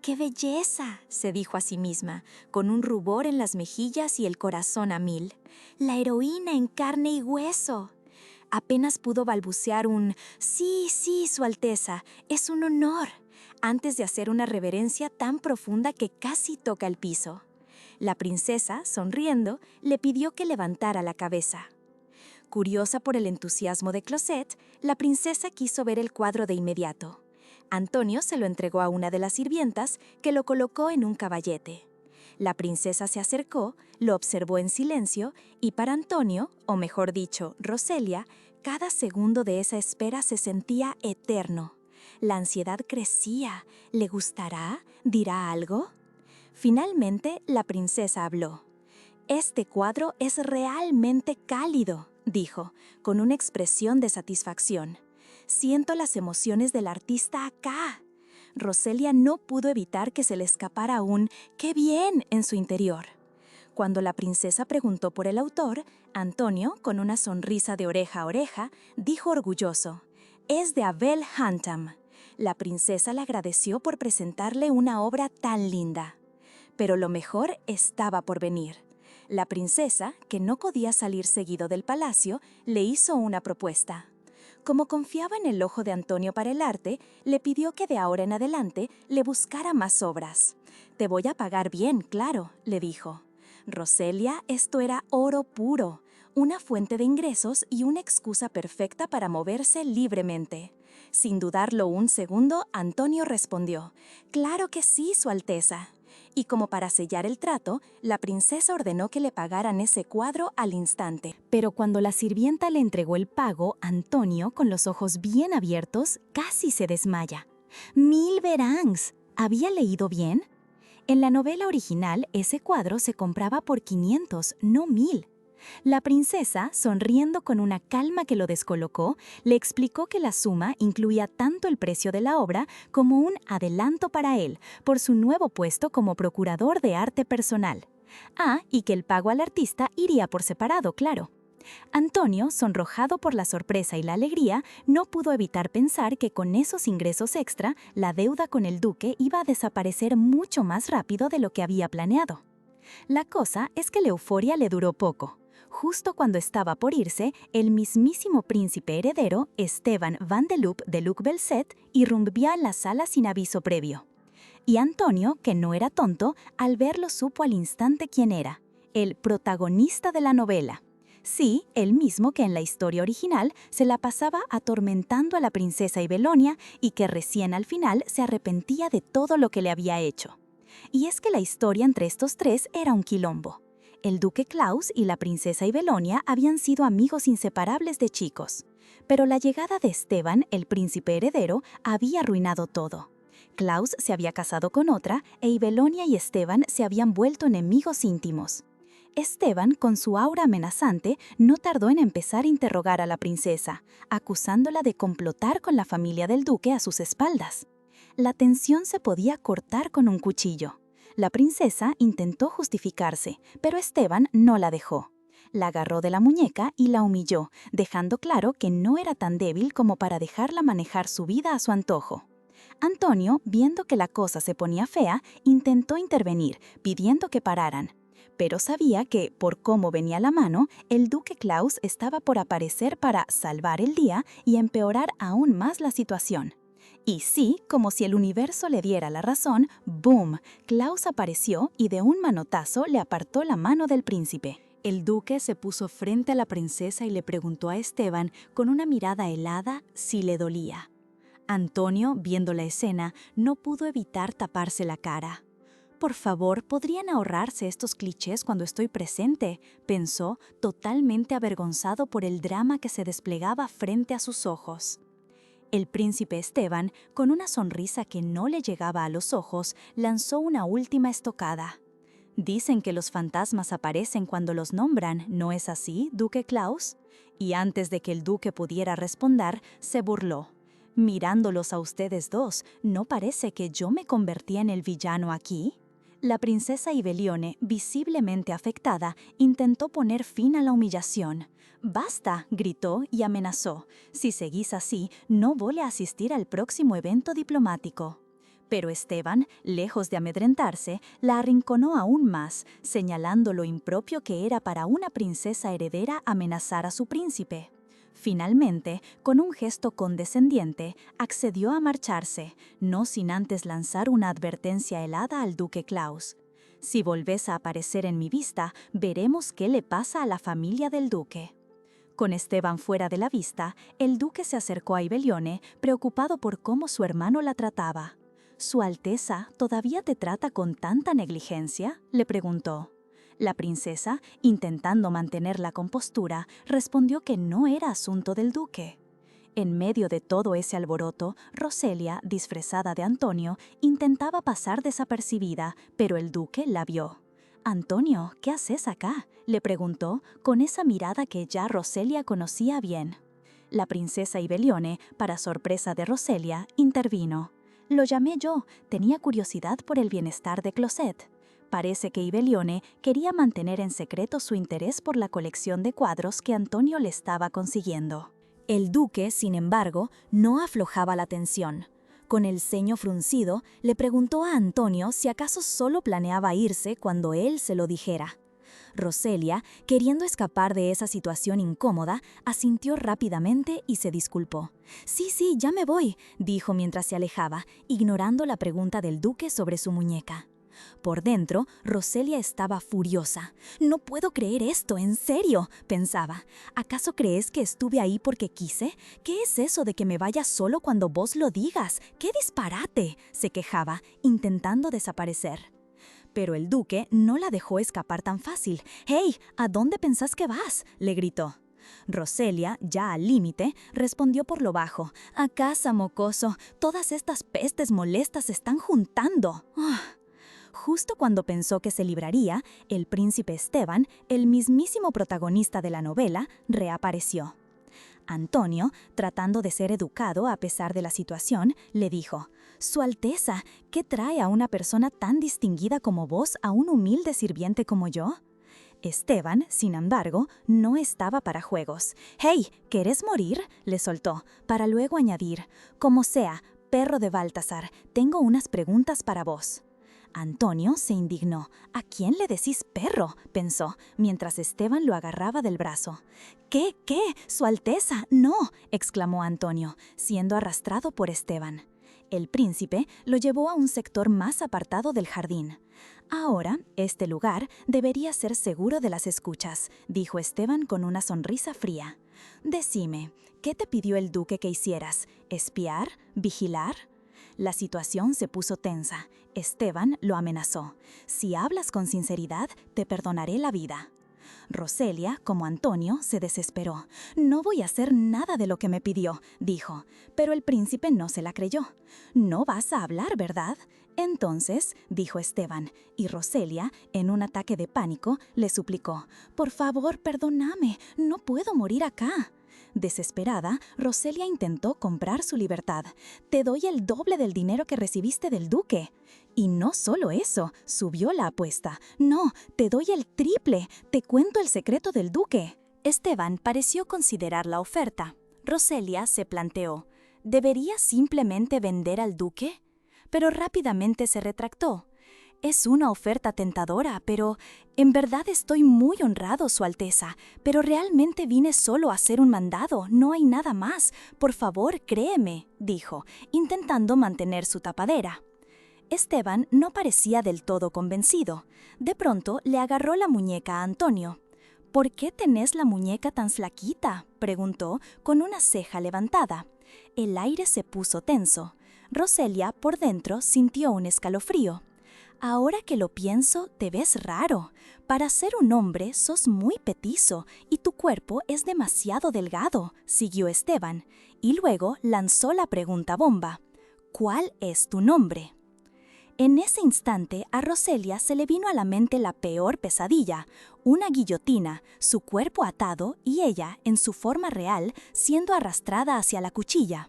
Speaker 1: ¡Qué belleza!, se dijo a sí misma, con un rubor en las mejillas y el corazón a mil. ¡La heroína en carne y hueso! Apenas pudo balbucear un «Sí, sí, Su Alteza, es un honor», antes de hacer una reverencia tan profunda que casi toca el piso. La princesa, sonriendo, le pidió que levantara la cabeza. Curiosa por el entusiasmo de Closet, la princesa quiso ver el cuadro de inmediato. Antonio se lo entregó a una de las sirvientas, que lo colocó en un caballete. La princesa se acercó, lo observó en silencio, y para Antonio, o mejor dicho, Roselia, cada segundo de esa espera se sentía eterno. La ansiedad crecía. ¿Le gustará? ¿Dirá algo? Finalmente, la princesa habló. «Este cuadro es realmente cálido», dijo, con una expresión de satisfacción. «Siento las emociones del artista acá». Roselia no pudo evitar que se le escapara un «¡qué bien!» en su interior. Cuando la princesa preguntó por el autor, Antonio, con una sonrisa de oreja a oreja, dijo orgulloso: «Es de Abel Hantam». La princesa le agradeció por presentarle una obra tan linda. Pero lo mejor estaba por venir. La princesa, que no podía salir seguido del palacio, le hizo una propuesta. Como confiaba en el ojo de Antonio para el arte, le pidió que de ahora en adelante le buscara más obras. «Te voy a pagar bien, claro», le dijo. Roselia, esto era oro puro, una fuente de ingresos y una excusa perfecta para moverse libremente. Sin dudarlo un segundo, Antonio respondió: «Claro que sí, Su Alteza». Y como para sellar el trato, la princesa ordenó que le pagaran ese cuadro al instante. Pero cuando la sirvienta le entregó el pago, Antonio, con los ojos bien abiertos, casi se desmaya. ¡1000 verangs! ¿Había leído bien? En la novela original, ese cuadro se compraba por 500, no 1000. La princesa, sonriendo con una calma que lo descolocó, le explicó que la suma incluía tanto el precio de la obra como un adelanto para él, por su nuevo puesto como procurador de arte personal. Ah, y que el pago al artista iría por separado, claro. Antonio, sonrojado por la sorpresa y la alegría, no pudo evitar pensar que con esos ingresos extra, la deuda con el duque iba a desaparecer mucho más rápido de lo que había planeado. La cosa es que la euforia le duró poco. Justo cuando estaba por irse, el mismísimo príncipe heredero, Esteban van de Loop de Luc-Belset, irrumpió en la sala sin aviso previo. Y Antonio, que no era tonto, al verlo supo al instante quién era, el protagonista de la novela. Sí, el mismo que en la historia original se la pasaba atormentando a la princesa Ibelonia y que recién al final se arrepentía de todo lo que le había hecho. Y es que la historia entre estos tres era un quilombo. El duque Klaus y la princesa Ibelonia habían sido amigos inseparables de chicos. Pero la llegada de Esteban, el príncipe heredero, había arruinado todo. Klaus se había casado con otra e Ibelonia y Esteban se habían vuelto enemigos íntimos. Esteban, con su aura amenazante, no tardó en empezar a interrogar a la princesa, acusándola de complotar con la familia del duque a sus espaldas. La tensión se podía cortar con un cuchillo. La princesa intentó justificarse, pero Esteban no la dejó. La agarró de la muñeca y la humilló, dejando claro que no era tan débil como para dejarla manejar su vida a su antojo. Antonio, viendo que la cosa se ponía fea, intentó intervenir, pidiendo que pararan. Pero sabía que, por cómo venía la mano, el duque Klaus estaba por aparecer para salvar el día y empeorar aún más la situación. Y sí, como si el universo le diera la razón, ¡boom! Klaus apareció y de un manotazo le apartó la mano del príncipe. El duque se puso frente a la princesa y le preguntó a Esteban, con una mirada helada, si le dolía. Antonio, viendo la escena, no pudo evitar taparse la cara. «Por favor, ¿podrían ahorrarse estos clichés cuando estoy presente?», pensó, totalmente avergonzado por el drama que se desplegaba frente a sus ojos. El príncipe Esteban, con una sonrisa que no le llegaba a los ojos, lanzó una última estocada. «Dicen que los fantasmas aparecen cuando los nombran, ¿no es así, duque Klaus?». Y antes de que el duque pudiera responder, se burló. «Mirándolos a ustedes dos, ¿no parece que yo me convertí en el villano aquí?». La princesa Ibelione, visiblemente afectada, intentó poner fin a la humillación. «¡Basta!», gritó y amenazó. «Si seguís así, no voy a asistir al próximo evento diplomático». Pero Esteban, lejos de amedrentarse, la arrinconó aún más, señalando lo impropio que era para una princesa heredera amenazar a su príncipe. Finalmente, con un gesto condescendiente, accedió a marcharse, no sin antes lanzar una advertencia helada al duque Klaus. «Si volvés a aparecer en mi vista, veremos qué le pasa a la familia del duque». Con Esteban fuera de la vista, el duque se acercó a Ibelione, preocupado por cómo su hermano la trataba. «¿Su Alteza todavía te trata con tanta negligencia?», le preguntó. La princesa, intentando mantener la compostura, respondió que no era asunto del duque. En medio de todo ese alboroto, Roselia, disfrazada de Antonio, intentaba pasar desapercibida, pero el duque la vio. «Antonio, ¿qué haces acá?», le preguntó, con esa mirada que ya Roselia conocía bien. La princesa Ibelione, para sorpresa de Roselia, intervino. «Lo llamé yo, tenía curiosidad por el bienestar de Closet». Parece que Ibelione quería mantener en secreto su interés por la colección de cuadros que Antonio le estaba consiguiendo. El duque, sin embargo, no aflojaba la tensión. Con el ceño fruncido, le preguntó a Antonio si acaso solo planeaba irse cuando él se lo dijera. Roselia, queriendo escapar de esa situación incómoda, asintió rápidamente y se disculpó. Sí, ya me voy», dijo mientras se alejaba, ignorando la pregunta del duque sobre su muñeca. Por dentro, Roselia estaba furiosa. «No puedo creer esto, en serio», pensaba. «¿Acaso crees que estuve ahí porque quise? ¿Qué es eso de que me vaya solo cuando vos lo digas? ¡Qué disparate!», se quejaba, intentando desaparecer. Pero el duque no la dejó escapar tan fácil. «¡Hey! ¿A dónde pensás que vas?», le gritó. Roselia, ya al límite, respondió por lo bajo. «A casa, mocoso. Todas estas pestes molestas se están juntando». Justo cuando pensó que se libraría, el príncipe Esteban, el mismísimo protagonista de la novela, reapareció. Antonio, tratando de ser educado a pesar de la situación, le dijo: «Su Alteza, ¿qué trae a una persona tan distinguida como vos a un humilde sirviente como yo?». Esteban, sin embargo, no estaba para juegos. «¡Hey! ¿Quieres morir?», le soltó, para luego añadir: «Como sea, perro de Baltasar, tengo unas preguntas para vos». Antonio se indignó. «¿A quién le decís perro?», pensó, mientras Esteban lo agarraba del brazo. «¿Qué? ¡Su Alteza! ¡No!», exclamó Antonio, siendo arrastrado por Esteban. El príncipe lo llevó a un sector más apartado del jardín. «Ahora, este lugar debería ser seguro de las escuchas», dijo Esteban con una sonrisa fría. «Decime, ¿qué te pidió el duque que hicieras? ¿Espiar? ¿Vigilar?». La situación se puso tensa. Esteban lo amenazó: «Si hablas con sinceridad, te perdonaré la vida». Roselia, como Antonio, se desesperó. «No voy a hacer nada de lo que me pidió», dijo, pero el príncipe no se la creyó. «No vas a hablar, ¿verdad?». «Entonces», dijo Esteban, y Roselia, en un ataque de pánico, le suplicó: «Por favor, perdóname, no puedo morir acá». Desesperada, Roselia intentó comprar su libertad. «Te doy el doble del dinero que recibiste del duque». Y no solo eso, subió la apuesta. «No, te doy el triple, te cuento el secreto del duque». Esteban pareció considerar la oferta. Roselia se planteó: ¿debería simplemente vender al duque? Pero rápidamente se retractó. «Es una oferta tentadora, pero en verdad estoy muy honrado, Su Alteza, pero realmente vine solo a hacer un mandado, no hay nada más. Por favor, créeme», dijo, intentando mantener su tapadera. Esteban no parecía del todo convencido. De pronto le agarró la muñeca a Antonio. «¿Por qué tenés la muñeca tan flaquita?», preguntó, con una ceja levantada. El aire se puso tenso. Roselia, por dentro, sintió un escalofrío. «Ahora que lo pienso, te ves raro. Para ser un hombre, sos muy petizo y tu cuerpo es demasiado delgado», siguió Esteban, y luego lanzó la pregunta bomba: «¿Cuál es tu nombre?». En ese instante, a Roselia se le vino a la mente la peor pesadilla: una guillotina, su cuerpo atado y ella, en su forma real, siendo arrastrada hacia la cuchilla.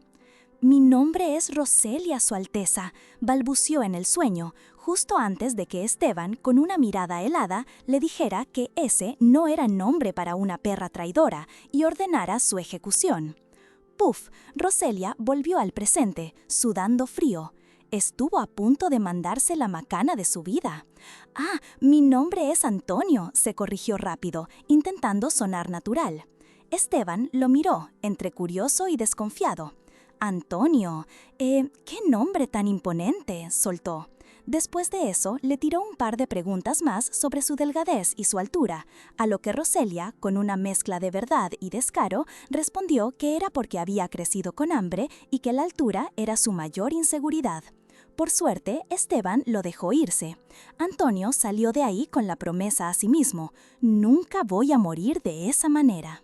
Speaker 1: «Mi nombre es Roselia, Su Alteza», balbuceó en el sueño, justo antes de que Esteban, con una mirada helada, le dijera que ese no era nombre para una perra traidora y ordenara su ejecución. Puf, Roselia volvió al presente, sudando frío. Estuvo a punto de mandarse la macana de su vida. «Ah, mi nombre es Antonio», se corrigió rápido, intentando sonar natural. Esteban lo miró, entre curioso y desconfiado. «Antonio, ¿qué nombre tan imponente?», soltó. Después de eso, le tiró un par de preguntas más sobre su delgadez y su altura, a lo que Roselia, con una mezcla de verdad y descaro, respondió que era porque había crecido con hambre y que la altura era su mayor inseguridad. Por suerte, Esteban lo dejó irse. Antonio salió de ahí con la promesa a sí mismo: «Nunca voy a morir de esa manera».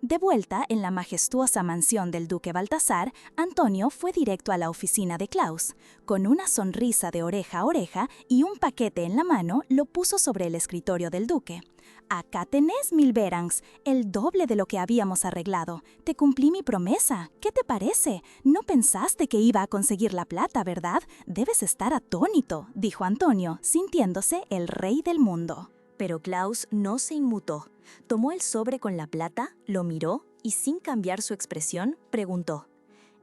Speaker 1: De vuelta en la majestuosa mansión del duque Baltasar, Antonio fue directo a la oficina de Klaus. Con una sonrisa de oreja a oreja y un paquete en la mano, lo puso sobre el escritorio del duque. «Acá tenés 1000 berangs, el doble de lo que habíamos arreglado. Te cumplí mi promesa. ¿Qué te parece? No pensaste que iba a conseguir la plata, ¿verdad? Debes estar atónito», dijo Antonio, sintiéndose el rey del mundo. Pero Klaus no se inmutó. Tomó el sobre con la plata, lo miró y, sin cambiar su expresión, preguntó: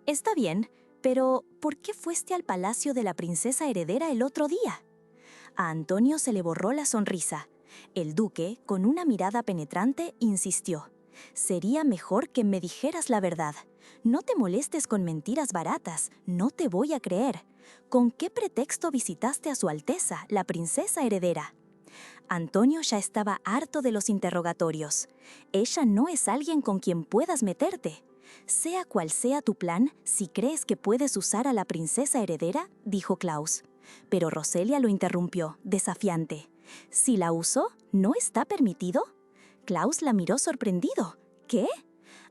Speaker 1: «Está bien, pero ¿por qué fuiste al palacio de la princesa heredera el otro día?». A Antonio se le borró la sonrisa. El duque, con una mirada penetrante, insistió: «Sería mejor que me dijeras la verdad. No te molestes con mentiras baratas, no te voy a creer. ¿Con qué pretexto visitaste a Su Alteza, la princesa heredera?». Antonio ya estaba harto de los interrogatorios. «Ella no es alguien con quien puedas meterte. Sea cual sea tu plan, si crees que puedes usar a la princesa heredera», dijo Klaus. Pero Roselia lo interrumpió, desafiante: «Si la uso, ¿no está permitido?». Klaus la miró sorprendido. «¿Qué?».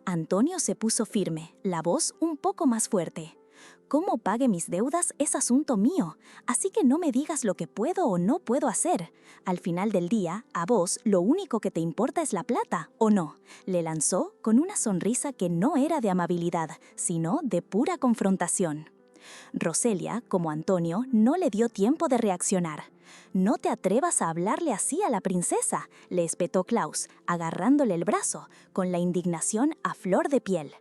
Speaker 1: Antonio se puso firme, la voz un poco más fuerte: «Cómo pague mis deudas es asunto mío, así que no me digas lo que puedo o no puedo hacer. Al final del día, a vos lo único que te importa es la plata, ¿o no?», le lanzó con una sonrisa que no era de amabilidad, sino de pura confrontación. Roselia, como Antonio, no le dio tiempo de reaccionar. «No te atrevas a hablarle así a la princesa», le espetó Klaus, agarrándole el brazo, con la indignación a flor de piel.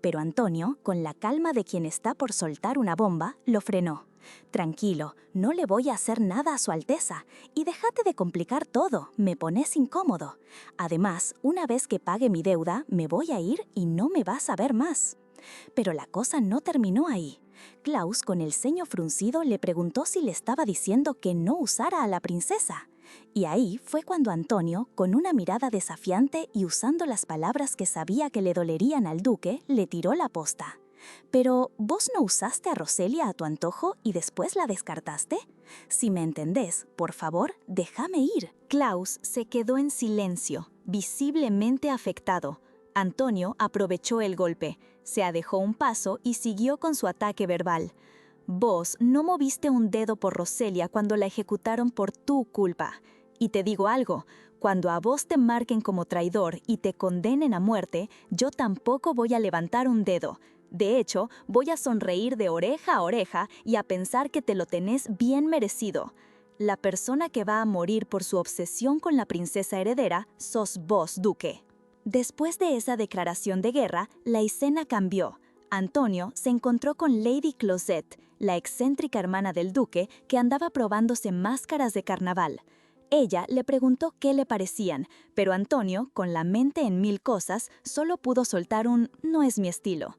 Speaker 1: Pero Antonio, con la calma de quien está por soltar una bomba, lo frenó. «Tranquilo, no le voy a hacer nada a su Alteza, y déjate de complicar todo, me pones incómodo. Además, una vez que pague mi deuda, me voy a ir y no me vas a ver más». Pero la cosa no terminó ahí. Klaus, con el ceño fruncido, le preguntó si le estaba diciendo que no usara a la princesa. Y ahí fue cuando Antonio, con una mirada desafiante y usando las palabras que sabía que le dolerían al duque, le tiró la posta. «¿Pero vos no usaste a Roselia a tu antojo y después la descartaste? Si me entendés, por favor, déjame ir». Klaus se quedó en silencio, visiblemente afectado. Antonio aprovechó el golpe, se alejó un paso y siguió con su ataque verbal. «Vos no moviste un dedo por Roselia cuando la ejecutaron por tu culpa. Y te digo algo, cuando a vos te marquen como traidor y te condenen a muerte, yo tampoco voy a levantar un dedo. De hecho, voy a sonreír de oreja a oreja y a pensar que te lo tenés bien merecido. La persona que va a morir por su obsesión con la princesa heredera sos vos, duque». Después de esa declaración de guerra, la escena cambió. Antonio se encontró con Lady Closet, la excéntrica hermana del duque que andaba probándose máscaras de carnaval. Ella le preguntó qué le parecían, pero Antonio, con la mente en mil cosas, solo pudo soltar un «no es mi estilo».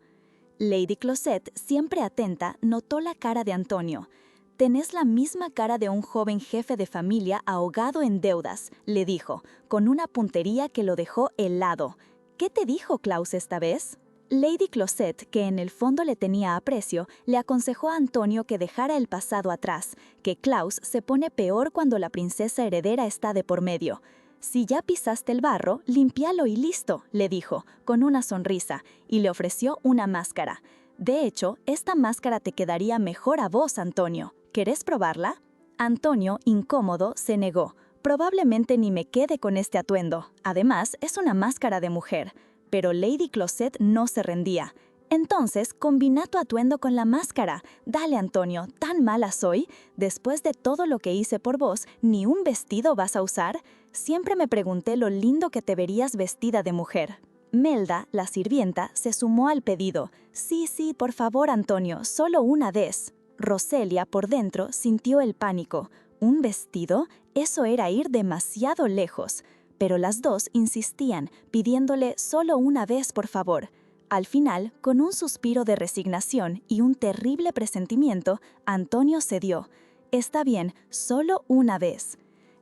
Speaker 1: Lady Closet, siempre atenta, notó la cara de Antonio. «Tenés la misma cara de un joven jefe de familia ahogado en deudas», le dijo, con una puntería que lo dejó helado. «¿Qué te dijo Klaus esta vez?». Lady Closet, que en el fondo le tenía aprecio, le aconsejó a Antonio que dejara el pasado atrás, que Klaus se pone peor cuando la princesa heredera está de por medio. «Si ya pisaste el barro, limpialo y listo», le dijo, con una sonrisa, y le ofreció una máscara. «De hecho, esta máscara te quedaría mejor a vos, Antonio. ¿Querés probarla?». Antonio, incómodo, se negó. «Probablemente ni me quede con este atuendo. Además, es una máscara de mujer». Pero Lady Closet no se rendía. «Entonces, combina tu atuendo con la máscara. Dale, Antonio, ¿tan mala soy? Después de todo lo que hice por vos, ¿ni un vestido vas a usar? Siempre me pregunté lo lindo que te verías vestida de mujer». Melda, la sirvienta, se sumó al pedido. «Sí, por favor, Antonio, solo una vez». Roselia, por dentro, sintió el pánico. ¿Un vestido? Eso era ir demasiado lejos. Pero las dos insistían, pidiéndole solo una vez, por favor. Al final, con un suspiro de resignación y un terrible presentimiento, Antonio cedió. «Está bien, solo una vez».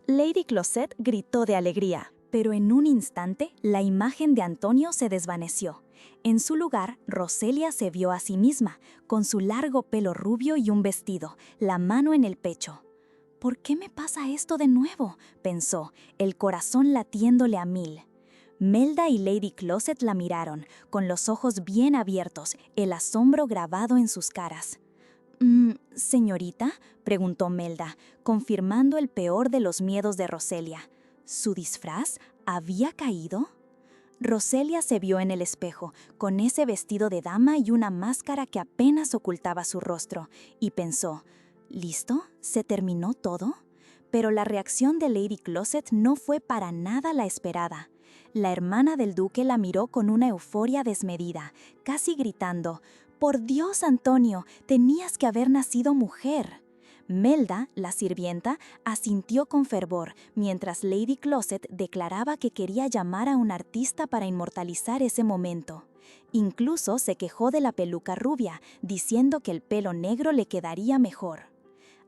Speaker 1: Lady Closet gritó de alegría, pero en un instante la imagen de Antonio se desvaneció. En su lugar, Roselia se vio a sí misma, con su largo pelo rubio y un vestido, la mano en el pecho. «¿Por qué me pasa esto de nuevo?», pensó, el corazón latiéndole a mil. Melda y Lady Closet la miraron, con los ojos bien abiertos, el asombro grabado en sus caras. «¿Señorita?», preguntó Melda, confirmando el peor de los miedos de Roselia. ¿Su disfraz había caído? Roselia se vio en el espejo, con ese vestido de dama y una máscara que apenas ocultaba su rostro, y pensó: «¿Listo? ¿Se terminó todo?». Pero la reacción de Lady Closet no fue para nada la esperada. La hermana del duque la miró con una euforia desmedida, casi gritando: «¡Por Dios, Antonio! Tenías que haber nacido mujer». Melda, la sirvienta, asintió con fervor, mientras Lady Closet declaraba que quería llamar a un artista para inmortalizar ese momento. Incluso se quejó de la peluca rubia, diciendo que el pelo negro le quedaría mejor.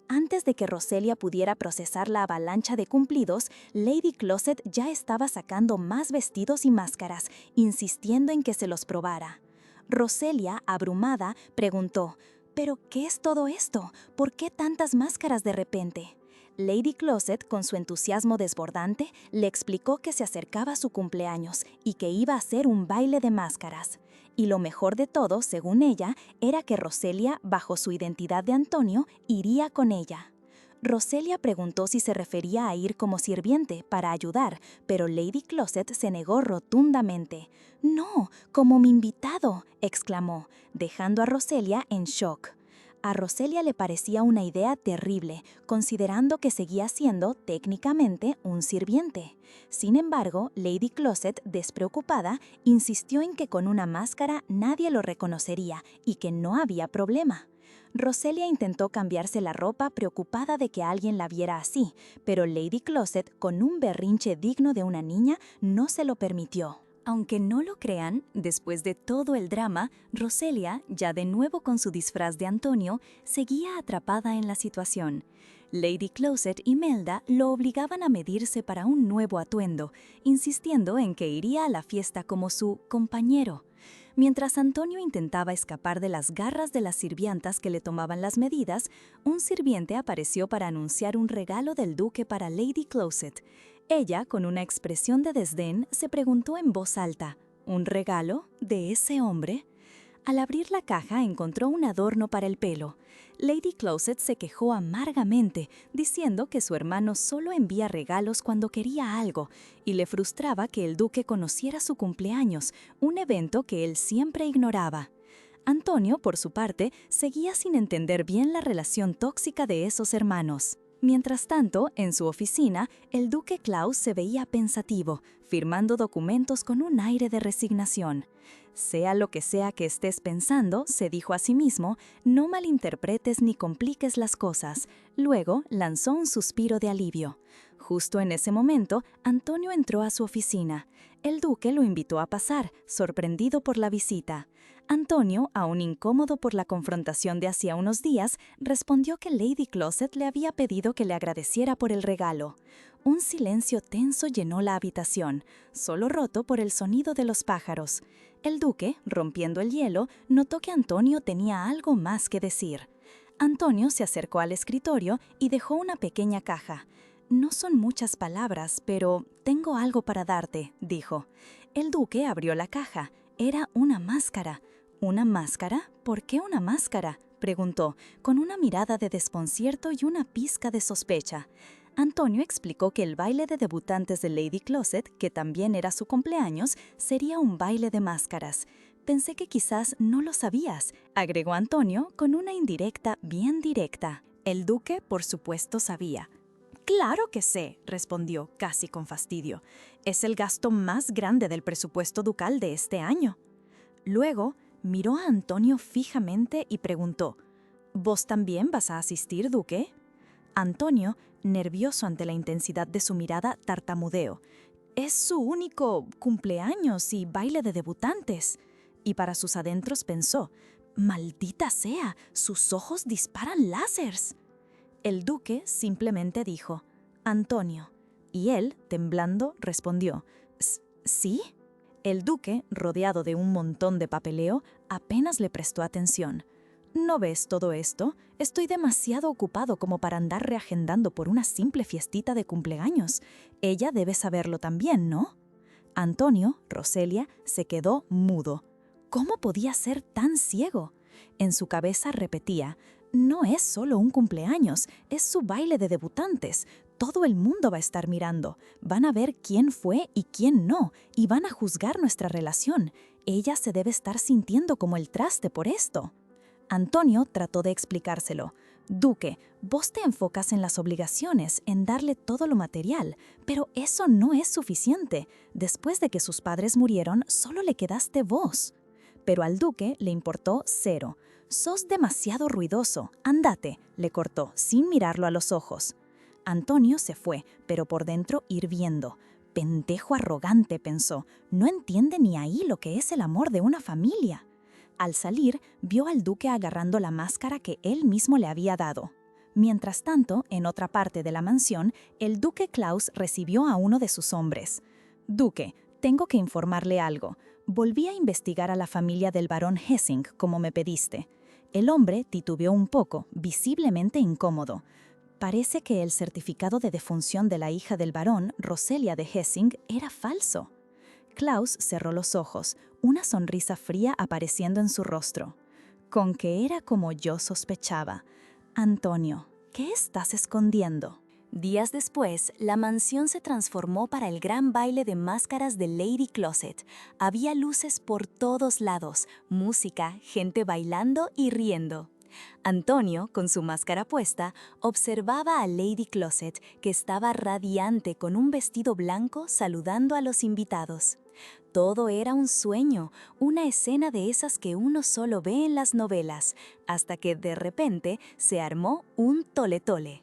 Speaker 1: Antes de que Roselia pudiera procesar la avalancha de cumplidos, Lady Closet ya estaba sacando más vestidos y máscaras, insistiendo en que se los probara. Roselia, abrumada, preguntó: «¿Pero qué es todo esto? ¿Por qué tantas máscaras de repente?». Lady Closet, con su entusiasmo desbordante, le explicó que se acercaba su cumpleaños y que iba a hacer un baile de máscaras. Y lo mejor de todo, según ella, era que Roselia, bajo su identidad de Antonio, iría con ella. Roselia preguntó si se refería a ir como sirviente para ayudar, pero Lady Closet se negó rotundamente. «No, como mi invitado», exclamó, dejando a Roselia en shock. A Roselia le parecía una idea terrible, considerando que seguía siendo, técnicamente, un sirviente. Sin embargo, Lady Closet, despreocupada, insistió en que con una máscara nadie lo reconocería y que no había problema. Roselia intentó cambiarse la ropa preocupada de que alguien la viera así, pero Lady Closet, con un berrinche digno de una niña, no se lo permitió. Aunque no lo crean, después de todo el drama, Roselia, ya de nuevo con su disfraz de Antonio, seguía atrapada en la situación. Lady Closet y Melda lo obligaban a medirse para un nuevo atuendo, insistiendo en que iría a la fiesta como su compañero. Mientras Antonio intentaba escapar de las garras de las sirvientas que le tomaban las medidas, un sirviente apareció para anunciar un regalo del duque para Lady Closet. Ella, con una expresión de desdén, se preguntó en voz alta, ¿un regalo de ese hombre? Al abrir la caja encontró un adorno para el pelo. Lady Closet se quejó amargamente, diciendo que su hermano solo envía regalos cuando quería algo, y le frustraba que el duque conociera su cumpleaños, un evento que él siempre ignoraba. Antonio, por su parte, seguía sin entender bien la relación tóxica de esos hermanos. Mientras tanto, en su oficina, el duque Klaus se veía pensativo, firmando documentos con un aire de resignación. Sea lo que sea que estés pensando, se dijo a sí mismo, no malinterpretes ni compliques las cosas. Luego lanzó un suspiro de alivio. Justo en ese momento, Antonio entró a su oficina. El duque lo invitó a pasar, sorprendido por la visita. Antonio, aún incómodo por la confrontación de hacía unos días, respondió que Lady Closet le había pedido que le agradeciera por el regalo. Un silencio tenso llenó la habitación, solo roto por el sonido de los pájaros. El duque, rompiendo el hielo, notó que Antonio tenía algo más que decir. Antonio se acercó al escritorio y dejó una pequeña caja. «No son muchas palabras, pero tengo algo para darte», dijo. El duque abrió la caja. Era una máscara. ¿Una máscara? ¿Por qué una máscara?, preguntó, con una mirada de desconcierto y una pizca de sospecha. Antonio explicó que el baile de debutantes de Lady Closet, que también era su cumpleaños, sería un baile de máscaras. «Pensé que quizás no lo sabías», agregó Antonio con una indirecta bien directa. El duque, por supuesto, sabía. «Claro que sé», respondió, casi con fastidio. «Es el gasto más grande del presupuesto ducal de este año». Luego, miró a Antonio fijamente y preguntó, «¿Vos también vas a asistir, duque?». Antonio, nervioso ante la intensidad de su mirada, tartamudeó. «Es su único cumpleaños y baile de debutantes». Y para sus adentros pensó, «Maldita sea, sus ojos disparan láseres». El duque simplemente dijo, «Antonio». Y él, temblando, respondió, «¿Sí?». El duque, rodeado de un montón de papeleo, apenas le prestó atención. «¿No ves todo esto? Estoy demasiado ocupado como para andar reagendando por una simple fiestita de cumpleaños. Ella debe saberlo también, ¿no?». Antonio, Roselia, se quedó mudo. ¿Cómo podía ser tan ciego? En su cabeza repetía, «No es solo un cumpleaños, es su baile de debutantes. Todo el mundo va a estar mirando. Van a ver quién fue y quién no, y van a juzgar nuestra relación. Ella se debe estar sintiendo como el traste por esto». Antonio trató de explicárselo. «Duque, vos te enfocas en las obligaciones, en darle todo lo material, pero eso no es suficiente. Después de que sus padres murieron, solo le quedaste vos». Pero al duque le importó cero. «Sos demasiado ruidoso, ándate», le cortó, sin mirarlo a los ojos. Antonio se fue, pero por dentro hirviendo. «Pendejo arrogante», pensó, «no entiende ni ahí lo que es el amor de una familia». Al salir, vio al duque agarrando la máscara que él mismo le había dado. Mientras tanto, en otra parte de la mansión, el duque Klaus recibió a uno de sus hombres. «Duque, tengo que informarle algo. Volví a investigar a la familia del barón Hessing, como me pediste». El hombre titubeó un poco, visiblemente incómodo. Parece que el certificado de defunción de la hija del barón, Roselia de Hessing, era falso. Klaus cerró los ojos, una sonrisa fría apareciendo en su rostro. «Con que era como yo sospechaba. Antonio, ¿qué estás escondiendo?». Días después, la mansión se transformó para el gran baile de máscaras de Lady Closet. Había luces por todos lados, música, gente bailando y riendo. Antonio, con su máscara puesta, observaba a Lady Closet, que estaba radiante con un vestido blanco saludando a los invitados. Todo era un sueño, una escena de esas que uno solo ve en las novelas, hasta que de repente se armó un tole-tole.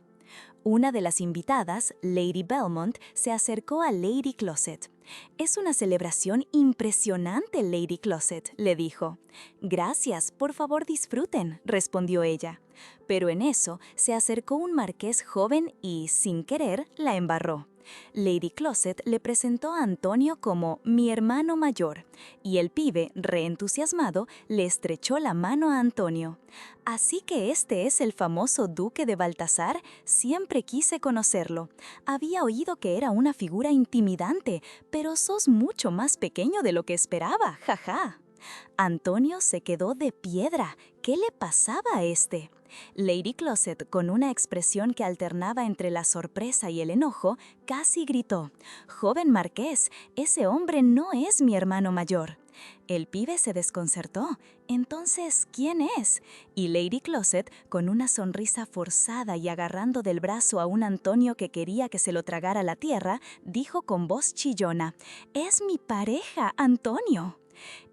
Speaker 1: Una de las invitadas, Lady Belmont, se acercó a Lady Closet. «Es una celebración impresionante, Lady Closet», le dijo. «Gracias, por favor disfruten», respondió ella. Pero en eso se acercó un marqués joven y, sin querer, la embarró. Lady Closet le presentó a Antonio como «mi hermano mayor», y el pibe, reentusiasmado, le estrechó la mano a Antonio. «Así que este es el famoso duque de Baltasar, siempre quise conocerlo. Había oído que era una figura intimidante, pero sos mucho más pequeño de lo que esperaba, jaja». Antonio se quedó de piedra. ¿Qué le pasaba a este? Lady Closet, con una expresión que alternaba entre la sorpresa y el enojo, casi gritó: «Joven marqués, ese hombre no es mi hermano mayor». El pibe se desconcertó. «Entonces, ¿quién es?». Y Lady Closet, con una sonrisa forzada y agarrando del brazo a un Antonio que quería que se lo tragara la tierra, dijo con voz chillona: «Es mi pareja, Antonio».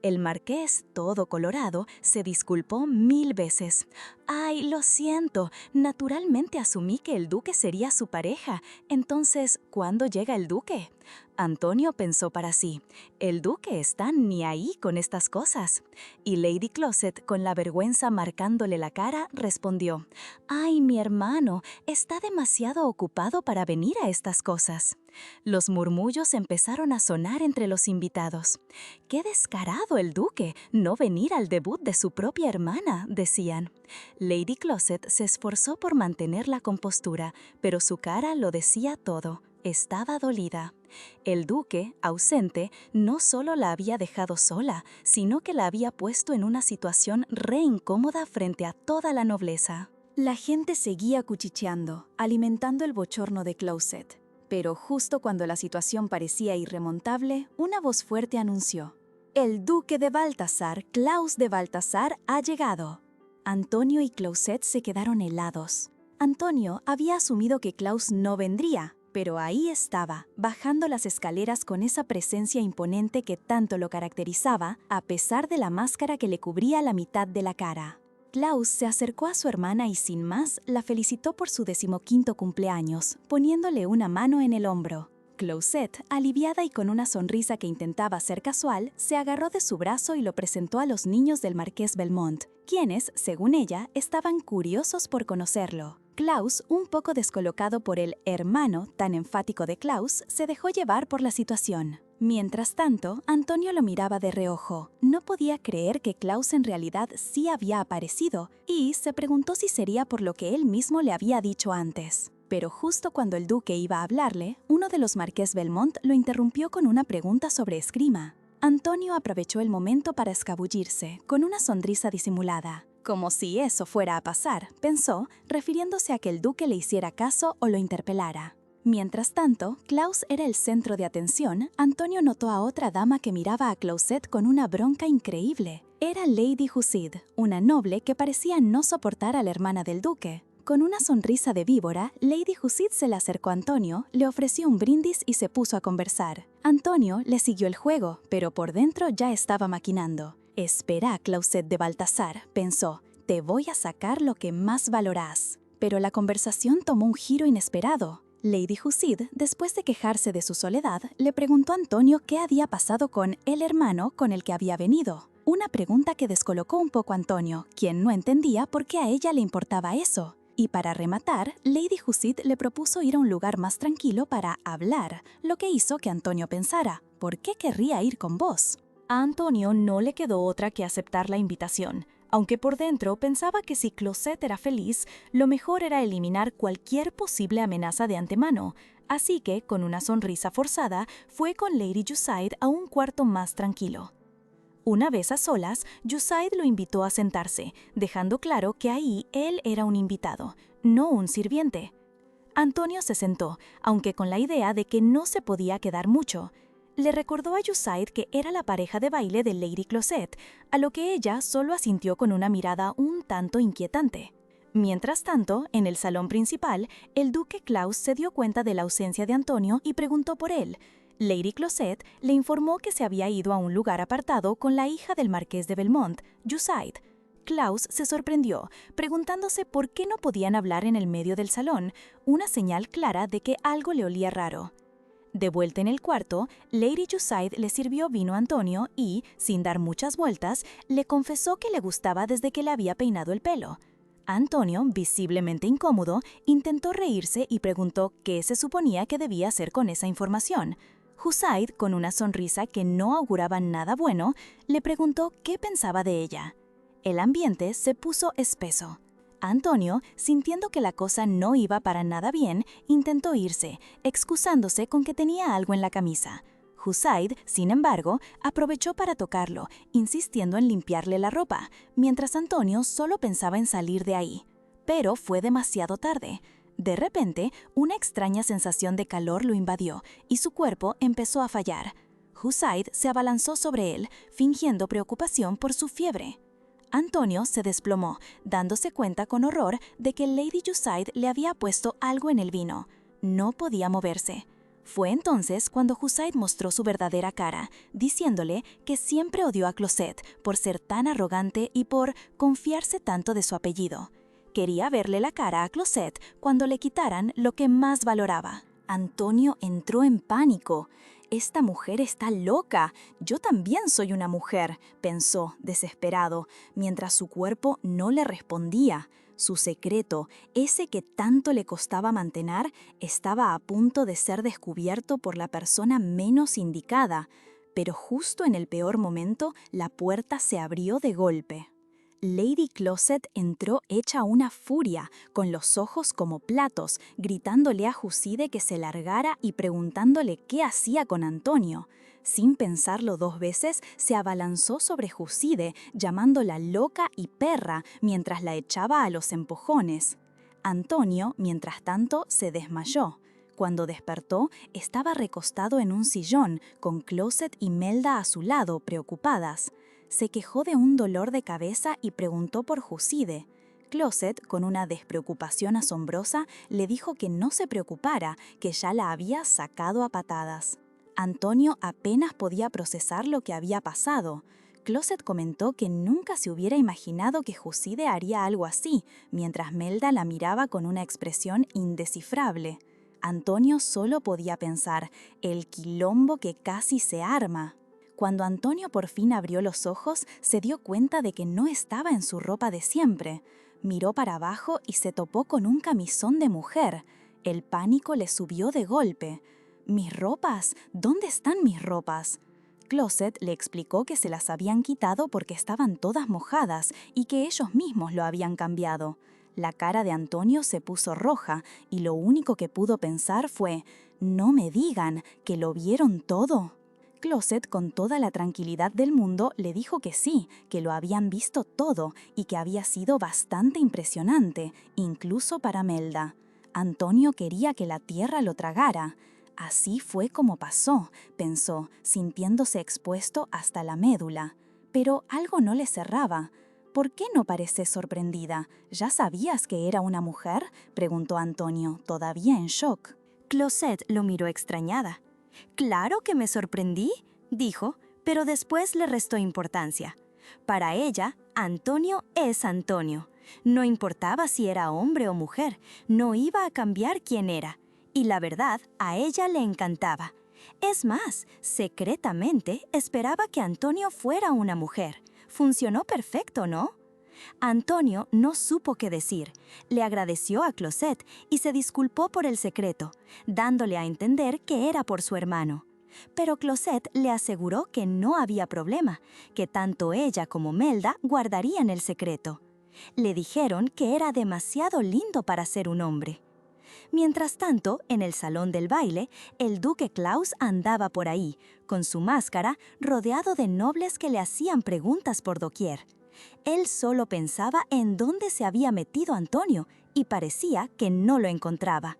Speaker 1: El marqués, todo colorado, se disculpó 1000 veces. «Ay, lo siento, naturalmente asumí que el duque sería su pareja. Entonces, ¿cuándo llega el duque?». Antonio pensó para sí: «El duque está ni ahí con estas cosas». Y Lady Closet, con la vergüenza marcándole la cara, respondió: «Ay, mi hermano, está demasiado ocupado para venir a estas cosas». Los murmullos empezaron a sonar entre los invitados. «Qué descarado el duque, no venir al debut de su propia hermana», decían. Lady Closet se esforzó por mantener la compostura, pero su cara lo decía todo. Estaba dolida. El duque, ausente, no solo la había dejado sola, sino que la había puesto en una situación re incómoda frente a toda la nobleza. La gente seguía cuchicheando, alimentando el bochorno de Closet. Pero justo cuando la situación parecía irremontable, una voz fuerte anunció: «El duque de Baltasar, Klaus de Baltasar, ha llegado». Antonio y Closet se quedaron helados. Antonio había asumido que Klaus no vendría, pero ahí estaba, bajando las escaleras con esa presencia imponente que tanto lo caracterizaba, a pesar de la máscara que le cubría la mitad de la cara. Klaus se acercó a su hermana y sin más la felicitó por su 15º cumpleaños, poniéndole una mano en el hombro. Closet, aliviada y con una sonrisa que intentaba ser casual, se agarró de su brazo y lo presentó a los niños del marqués Belmont, quienes, según ella, estaban curiosos por conocerlo. Klaus, un poco descolocado por el hermano tan enfático de Klaus, se dejó llevar por la situación. Mientras tanto, Antonio lo miraba de reojo. No podía creer que Klaus en realidad sí había aparecido y se preguntó si sería por lo que él mismo le había dicho antes. Pero justo cuando el duque iba a hablarle, uno de los marqués Belmont lo interrumpió con una pregunta sobre esgrima. Antonio aprovechó el momento para escabullirse, con una sonrisa disimulada. Como si eso fuera a pasar, pensó, refiriéndose a que el duque le hiciera caso o lo interpelara. Mientras tanto, Klaus era el centro de atención. Antonio notó a otra dama que miraba a Closet con una bronca increíble. Era Lady Husid, una noble que parecía no soportar a la hermana del duque. Con una sonrisa de víbora, Lady Husid se le acercó a Antonio, le ofreció un brindis y se puso a conversar. Antonio le siguió el juego, pero por dentro ya estaba maquinando. «Espera, Closet de Baltasar», pensó, «te voy a sacar lo que más valorás». Pero la conversación tomó un giro inesperado. Lady Husid, después de quejarse de su soledad, le preguntó a Antonio qué había pasado con el hermano con el que había venido. Una pregunta que descolocó un poco a Antonio, quien no entendía por qué a ella le importaba eso. Y para rematar, Lady Husid le propuso ir a un lugar más tranquilo para hablar, lo que hizo que Antonio pensara: ¿por qué querría ir con vos? A Antonio no le quedó otra que aceptar la invitación, aunque por dentro pensaba que si Closet era feliz, lo mejor era eliminar cualquier posible amenaza de antemano. Así que, con una sonrisa forzada, fue con Lady Husid a un cuarto más tranquilo. Una vez a solas, Husid lo invitó a sentarse, dejando claro que ahí él era un invitado, no un sirviente. Antonio se sentó, aunque con la idea de que no se podía quedar mucho. Le recordó a Jusaid que era la pareja de baile de Lady Closet, a lo que ella solo asintió con una mirada un tanto inquietante. Mientras tanto, en el salón principal, el duque Klaus se dio cuenta de la ausencia de Antonio y preguntó por él. Lady Closet le informó que se había ido a un lugar apartado con la hija del marqués de Belmont, Jusaid. Klaus se sorprendió, preguntándose por qué no podían hablar en el medio del salón, una señal clara de que algo le olía raro. De vuelta en el cuarto, Lady Jusaid le sirvió vino a Antonio y, sin dar muchas vueltas, le confesó que le gustaba desde que le había peinado el pelo. Antonio, visiblemente incómodo, intentó reírse y preguntó qué se suponía que debía hacer con esa información. Jusaid, con una sonrisa que no auguraba nada bueno, le preguntó qué pensaba de ella. El ambiente se puso espeso. Antonio, sintiendo que la cosa no iba para nada bien, intentó irse, excusándose con que tenía algo en la camisa. Jusaid, sin embargo, aprovechó para tocarlo, insistiendo en limpiarle la ropa, mientras Antonio solo pensaba en salir de ahí. Pero fue demasiado tarde. De repente, una extraña sensación de calor lo invadió y su cuerpo empezó a fallar. Jusaid se abalanzó sobre él, fingiendo preocupación por su fiebre. Antonio se desplomó, dándose cuenta con horror de que Lady Jusaid le había puesto algo en el vino. No podía moverse. Fue entonces cuando Jusaid mostró su verdadera cara, diciéndole que siempre odió a Closet por ser tan arrogante y por confiarse tanto de su apellido. Quería verle la cara a Closet cuando le quitaran lo que más valoraba. Antonio entró en pánico. «Esta mujer está loca. Yo también soy una mujer», pensó, desesperado, mientras su cuerpo no le respondía. Su secreto, ese que tanto le costaba mantener, estaba a punto de ser descubierto por la persona menos indicada. Pero justo en el peor momento, la puerta se abrió de golpe. Lady Closet entró hecha una furia, con los ojos como platos, gritándole a Juside que se largara y preguntándole qué hacía con Antonio. Sin pensarlo dos veces, se abalanzó sobre Juside, llamándola loca y perra mientras la echaba a los empujones. Antonio, mientras tanto, se desmayó. Cuando despertó, estaba recostado en un sillón, con Closet y Melda a su lado, preocupadas. Se quejó de un dolor de cabeza y preguntó por Juside. Closet, con una despreocupación asombrosa, le dijo que no se preocupara, que ya la había sacado a patadas. Antonio apenas podía procesar lo que había pasado. Closet comentó que nunca se hubiera imaginado que Juside haría algo así, mientras Melda la miraba con una expresión indescifrable. Antonio solo podía pensar, el quilombo que casi se arma. Cuando Antonio por fin abrió los ojos, se dio cuenta de que no estaba en su ropa de siempre. Miró para abajo y se topó con un camisón de mujer. El pánico le subió de golpe. «¿Mis ropas? ¿Dónde están mis ropas?». Closet le explicó que se las habían quitado porque estaban todas mojadas y que ellos mismos lo habían cambiado. La cara de Antonio se puso roja y lo único que pudo pensar fue, «No me digan, ¿que lo vieron todo?». Closet, con toda la tranquilidad del mundo, le dijo que sí, que lo habían visto todo y que había sido bastante impresionante, incluso para Melda. Antonio quería que la tierra lo tragara. Así fue como pasó, pensó, sintiéndose expuesto hasta la médula. Pero algo no le cerraba. «¿Por qué no pareces sorprendida? ¿Ya sabías que era una mujer?», preguntó Antonio, todavía en shock. Closet lo miró extrañada. «Claro que me sorprendí», dijo, pero después le restó importancia. Para ella, Antonio es Antonio. No importaba si era hombre o mujer, no iba a cambiar quién era. Y la verdad, a ella le encantaba. Es más, secretamente esperaba que Antonio fuera una mujer. Funcionó perfecto, ¿no? Antonio no supo qué decir. Le agradeció a Closet y se disculpó por el secreto, dándole a entender que era por su hermano. Pero Closet le aseguró que no había problema, que tanto ella como Melda guardarían el secreto. Le dijeron que era demasiado lindo para ser un hombre. Mientras tanto, en el salón del baile, el duque Klaus andaba por ahí, con su máscara, rodeado de nobles que le hacían preguntas por doquier. Él solo pensaba en dónde se había metido Antonio y parecía que no lo encontraba.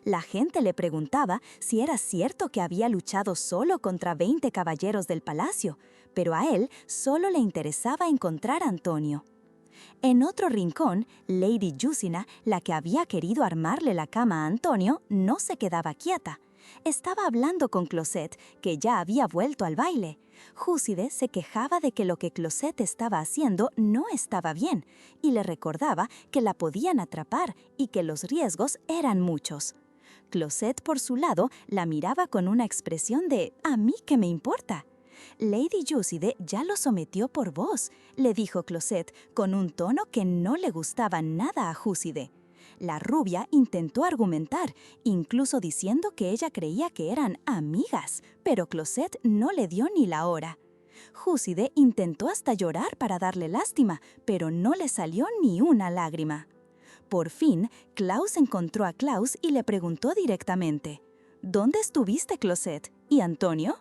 Speaker 1: La gente le preguntaba si era cierto que había luchado solo contra 20 caballeros del palacio, pero a él solo le interesaba encontrar a Antonio. En otro rincón, Lady Jusina, la que había querido armarle la cama a Antonio, no se quedaba quieta. Estaba hablando con Closet, que ya había vuelto al baile. Júside se quejaba de que lo que Closet estaba haciendo no estaba bien, y le recordaba que la podían atrapar y que los riesgos eran muchos. Closet, por su lado, la miraba con una expresión de «¿A mí qué me importa?». «Lady Júside ya lo sometió por vos», le dijo Closet con un tono que no le gustaba nada a Júside. La rubia intentó argumentar, incluso diciendo que ella creía que eran amigas, pero Closet no le dio ni la hora. Júside intentó hasta llorar para darle lástima, pero no le salió ni una lágrima. Por fin, Klaus encontró a Klaus y le preguntó directamente: «¿Dónde estuviste, Closet? ¿Y Antonio?».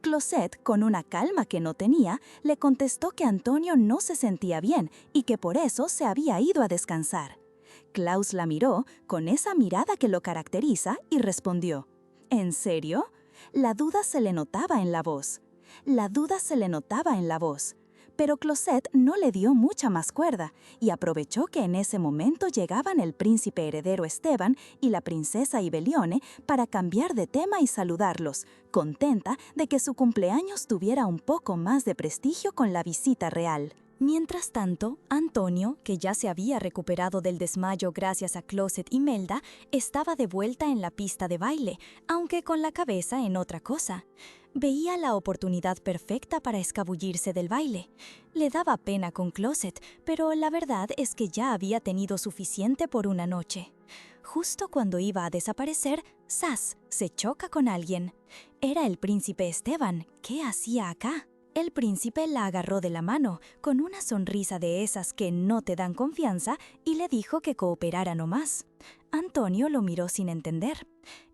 Speaker 1: Closet, con una calma que no tenía, le contestó que Antonio no se sentía bien y que por eso se había ido a descansar. Klaus la miró con esa mirada que lo caracteriza y respondió: «¿En serio?». La duda se le notaba en la voz. Pero Closet no le dio mucha más cuerda y aprovechó que en ese momento llegaban el príncipe heredero Esteban y la princesa Ibelione para cambiar de tema y saludarlos, contenta de que su cumpleaños tuviera un poco más de prestigio con la visita real. Mientras tanto, Antonio, que ya se había recuperado del desmayo gracias a Closet y Melda, estaba de vuelta en la pista de baile, aunque con la cabeza en otra cosa. Veía la oportunidad perfecta para escabullirse del baile. Le daba pena con Closet, pero la verdad es que ya había tenido suficiente por una noche. Justo cuando iba a desaparecer, ¡zas!, se choca con alguien. Era el príncipe Esteban. ¿Qué hacía acá? El príncipe la agarró de la mano, con una sonrisa de esas que no te dan confianza, y le dijo que cooperara nomás. Antonio lo miró sin entender.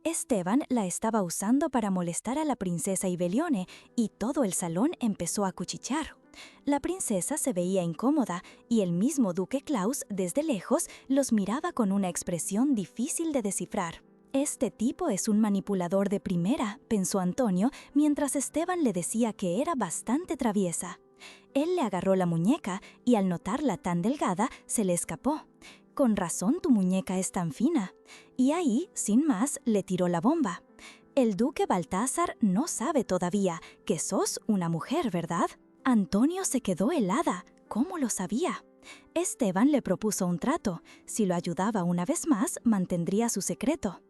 Speaker 1: Esteban la estaba usando para molestar a la princesa Ibelione, y todo el salón empezó a cuchichear. La princesa se veía incómoda, y el mismo duque Klaus, desde lejos, los miraba con una expresión difícil de descifrar. «Este tipo es un manipulador de primera», pensó Antonio, mientras Esteban le decía que era bastante traviesa. Él le agarró la muñeca y al notarla tan delgada, se le escapó. «Con razón tu muñeca es tan fina». Y ahí, sin más, le tiró la bomba. «El duque Baltasar no sabe todavía que sos una mujer, ¿verdad?». Antonio se quedó helada. ¿Cómo lo sabía? Esteban le propuso un trato. Si lo ayudaba una vez más, mantendría su secreto.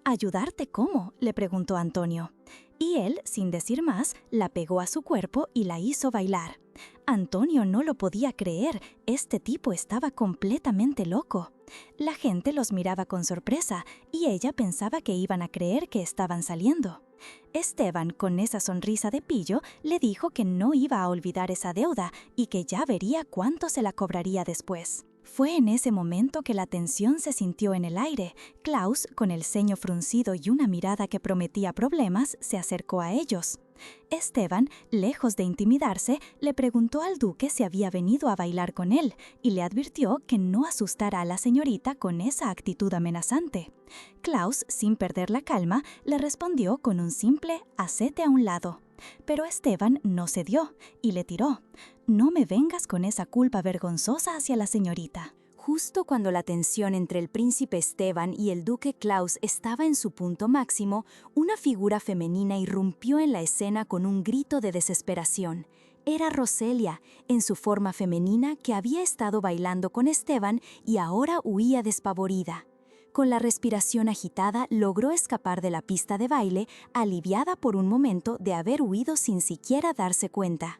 Speaker 1: «¿Ayudarte cómo?», le preguntó Antonio. Y él, sin decir más, la pegó a su cuerpo y la hizo bailar. Antonio no lo podía creer, este tipo estaba completamente loco. La gente los miraba con sorpresa y ella pensaba que iban a creer que estaban saliendo. Esteban, con esa sonrisa de pillo, le dijo que no iba a olvidar esa deuda y que ya vería cuánto se la cobraría después. Fue en ese momento que la tensión se sintió en el aire. Klaus, con el ceño fruncido y una mirada que prometía problemas, se acercó a ellos. Esteban, lejos de intimidarse, le preguntó al duque si había venido a bailar con él y le advirtió que no asustara a la señorita con esa actitud amenazante. Klaus, sin perder la calma, le respondió con un simple «hacete a un lado». Pero Esteban no cedió y le tiró: «No me vengas con esa culpa vergonzosa hacia la señorita». Justo cuando la tensión entre el príncipe Esteban y el duque Klaus estaba en su punto máximo, una figura femenina irrumpió en la escena con un grito de desesperación. Era Roselia, en su forma femenina, que había estado bailando con Esteban y ahora huía despavorida. Con la respiración agitada, logró escapar de la pista de baile, aliviada por un momento de haber huido sin siquiera darse cuenta.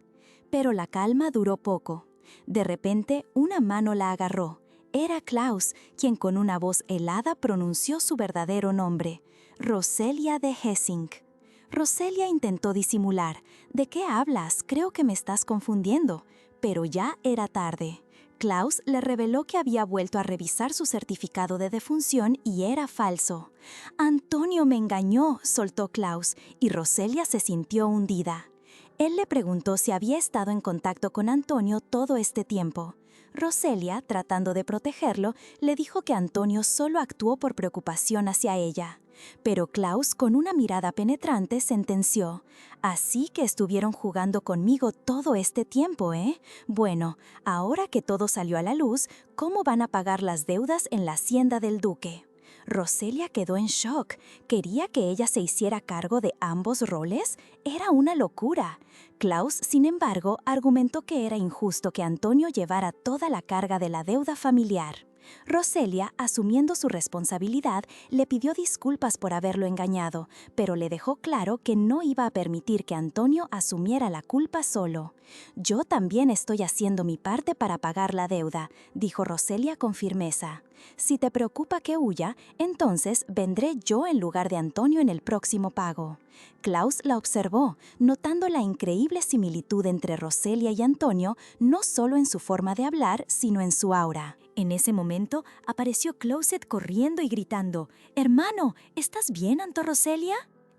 Speaker 1: Pero la calma duró poco. De repente, una mano la agarró. Era Klaus, quien con una voz helada pronunció su verdadero nombre: Roselia de Hessing. Roselia intentó disimular: «¿De qué hablas? Creo que me estás confundiendo». Pero ya era tarde. Klaus le reveló que había vuelto a revisar su certificado de defunción y era falso. «Antonio me engañó», soltó Klaus, y Roselia se sintió hundida. Él le preguntó si había estado en contacto con Antonio todo este tiempo. Roselia, tratando de protegerlo, le dijo que Antonio solo actuó por preocupación hacia ella. Pero Klaus, con una mirada penetrante, sentenció: «Así que estuvieron jugando conmigo todo este tiempo, ¿eh? Bueno, ahora que todo salió a la luz, ¿cómo van a pagar las deudas en la hacienda del duque?». Roselia quedó en shock. ¿Quería que ella se hiciera cargo de ambos roles? Era una locura. Klaus, sin embargo, argumentó que era injusto que Antonio llevara toda la carga de la deuda familiar. Roselia, asumiendo su responsabilidad, le pidió disculpas por haberlo engañado, pero le dejó claro que no iba a permitir que Antonio asumiera la culpa solo. «Yo también estoy haciendo mi parte para pagar la deuda», dijo Roselia con firmeza. «Si te preocupa que huya, entonces vendré yo en lugar de Antonio en el próximo pago». Klaus la observó, notando la increíble similitud entre Roselia y Antonio, no solo en su forma de hablar, sino en su aura. En ese momento apareció Closet corriendo y gritando: «Hermano, ¿estás bien, Anto Roselia?».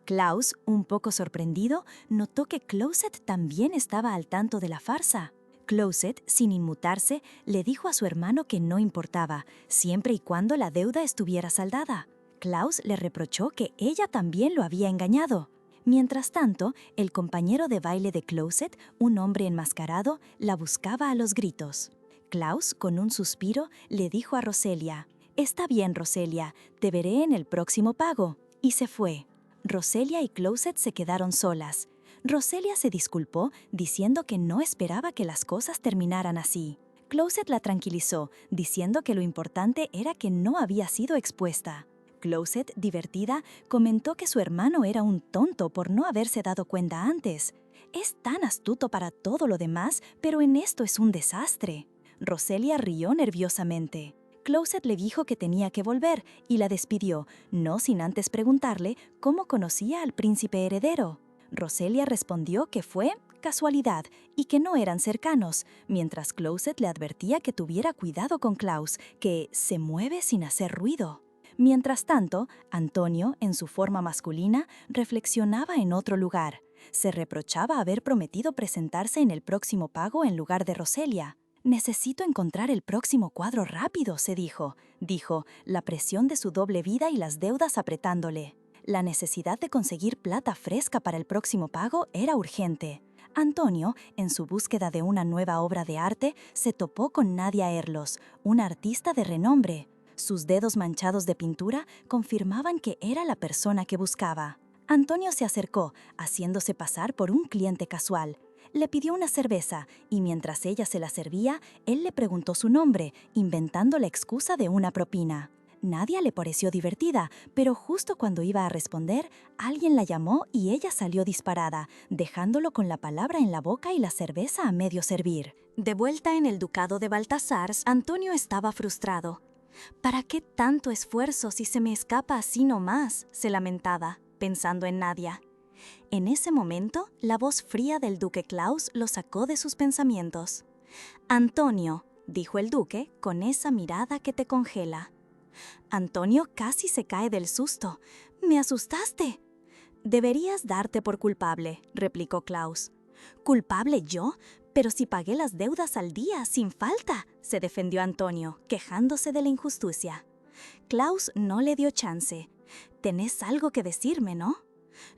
Speaker 1: Klaus, un poco sorprendido, notó que Closet también estaba al tanto de la farsa. Closet, sin inmutarse, le dijo a su hermano que no importaba, siempre y cuando la deuda estuviera saldada. Klaus le reprochó que ella también lo había engañado. Mientras tanto, el compañero de baile de Closet, un hombre enmascarado, la buscaba a los gritos. Klaus, con un suspiro, le dijo a Roselia: «Está bien, Roselia, te veré en el próximo pago», y se fue. Roselia y Closet se quedaron solas. Roselia se disculpó, diciendo que no esperaba que las cosas terminaran así. Closet la tranquilizó, diciendo que lo importante era que no había sido expuesta. Closet, divertida, comentó que su hermano era un tonto por no haberse dado cuenta antes. «Es tan astuto para todo lo demás, pero en esto es un desastre». Roselia rió nerviosamente. Closet le dijo que tenía que volver y la despidió, no sin antes preguntarle cómo conocía al príncipe heredero. Roselia respondió que fue casualidad y que no eran cercanos, mientras Closet le advertía que tuviera cuidado con Klaus, que se mueve sin hacer ruido. Mientras tanto, Antonio, en su forma masculina, reflexionaba en otro lugar. Se reprochaba haber prometido presentarse en el próximo pago en lugar de Roselia. «Necesito encontrar el próximo cuadro rápido», se dijo, la presión de su doble vida y las deudas apretándole. La necesidad de conseguir plata fresca para el próximo pago era urgente. Antonio, en su búsqueda de una nueva obra de arte, se topó con Nadia Erlos, una artista de renombre. Sus dedos manchados de pintura confirmaban que era la persona que buscaba. Antonio se acercó, haciéndose pasar por un cliente casual. Le pidió una cerveza y mientras ella se la servía, él le preguntó su nombre, inventando la excusa de una propina. Nadia le pareció divertida, pero justo cuando iba a responder, alguien la llamó y ella salió disparada, dejándolo con la palabra en la boca y la cerveza a medio servir. De vuelta en el ducado de Baltasar, Antonio estaba frustrado. «¿Para qué tanto esfuerzo si se me escapa así nomás?», se lamentaba, pensando en Nadia. En ese momento, la voz fría del duque Klaus lo sacó de sus pensamientos. «Antonio», dijo el duque con esa mirada que te congela. Antonio casi se cae del susto. «¡Me asustaste!». «Deberías darte por culpable», replicó Klaus. «¿Culpable yo? Pero si pagué las deudas al día, sin falta», se defendió Antonio, quejándose de la injusticia. Klaus no le dio chance. «Tenés algo que decirme, ¿no?».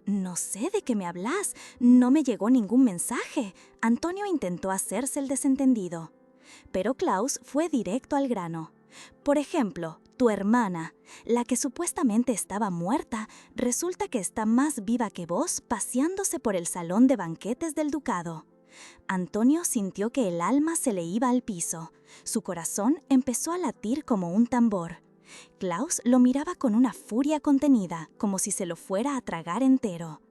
Speaker 1: «No sé de qué me hablas, no me llegó ningún mensaje». Antonio intentó hacerse el desentendido. Pero Klaus fue directo al grano. «Por ejemplo, tu hermana, la que supuestamente estaba muerta, resulta que está más viva que vos paseándose por el salón de banquetes del ducado». Antonio sintió que el alma se le iba al piso. Su corazón empezó a latir como un tambor. Klaus lo miraba con una furia contenida, como si se lo fuera a tragar entero.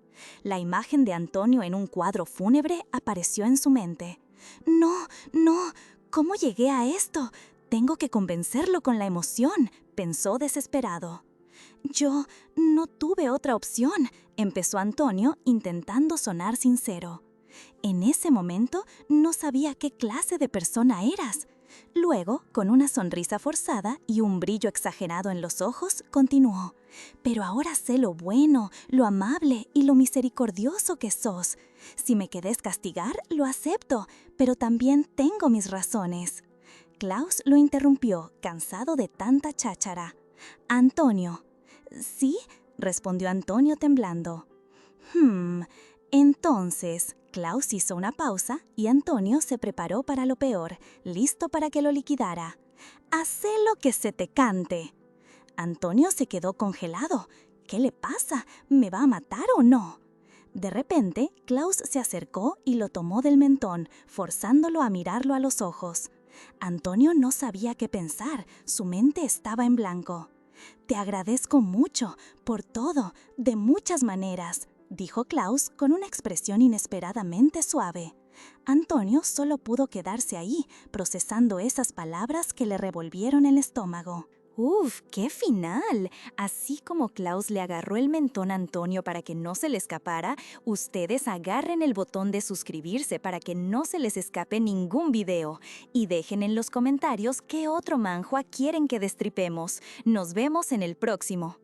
Speaker 1: La imagen de Antonio en un cuadro fúnebre apareció en su mente. «No, ¿cómo llegué a esto? Tengo que convencerlo con la emoción», pensó desesperado. «Yo no tuve otra opción», empezó Antonio, intentando sonar sincero. «En ese momento no sabía qué clase de persona eras». Luego, con una sonrisa forzada y un brillo exagerado en los ojos, continuó: «Pero ahora sé lo bueno, lo amable y lo misericordioso que sos. Si me querés castigar, lo acepto, pero también tengo mis razones». Klaus lo interrumpió, cansado de tanta cháchara. Antonio. ¿Sí? Respondió Antonio temblando. Entonces, Klaus hizo una pausa y Antonio se preparó para lo peor, listo para que lo liquidara. «Hacé lo que se te cante». Antonio se quedó congelado. ¿Qué le pasa? ¿Me va a matar o no? De repente, Klaus se acercó y lo tomó del mentón, forzándolo a mirarlo a los ojos. Antonio no sabía qué pensar, su mente estaba en blanco. «Te agradezco mucho, por todo, de muchas maneras», dijo Klaus con una expresión inesperadamente suave. Antonio solo pudo quedarse ahí, procesando esas palabras que le revolvieron el estómago. ¡Uf! ¡Qué final! Así como Klaus le agarró el mentón a Antonio para que no se le escapara, ustedes agarren el botón de suscribirse para que no se les escape ningún video. Y dejen en los comentarios qué otro manhwa quieren que destripemos. Nos vemos en el próximo.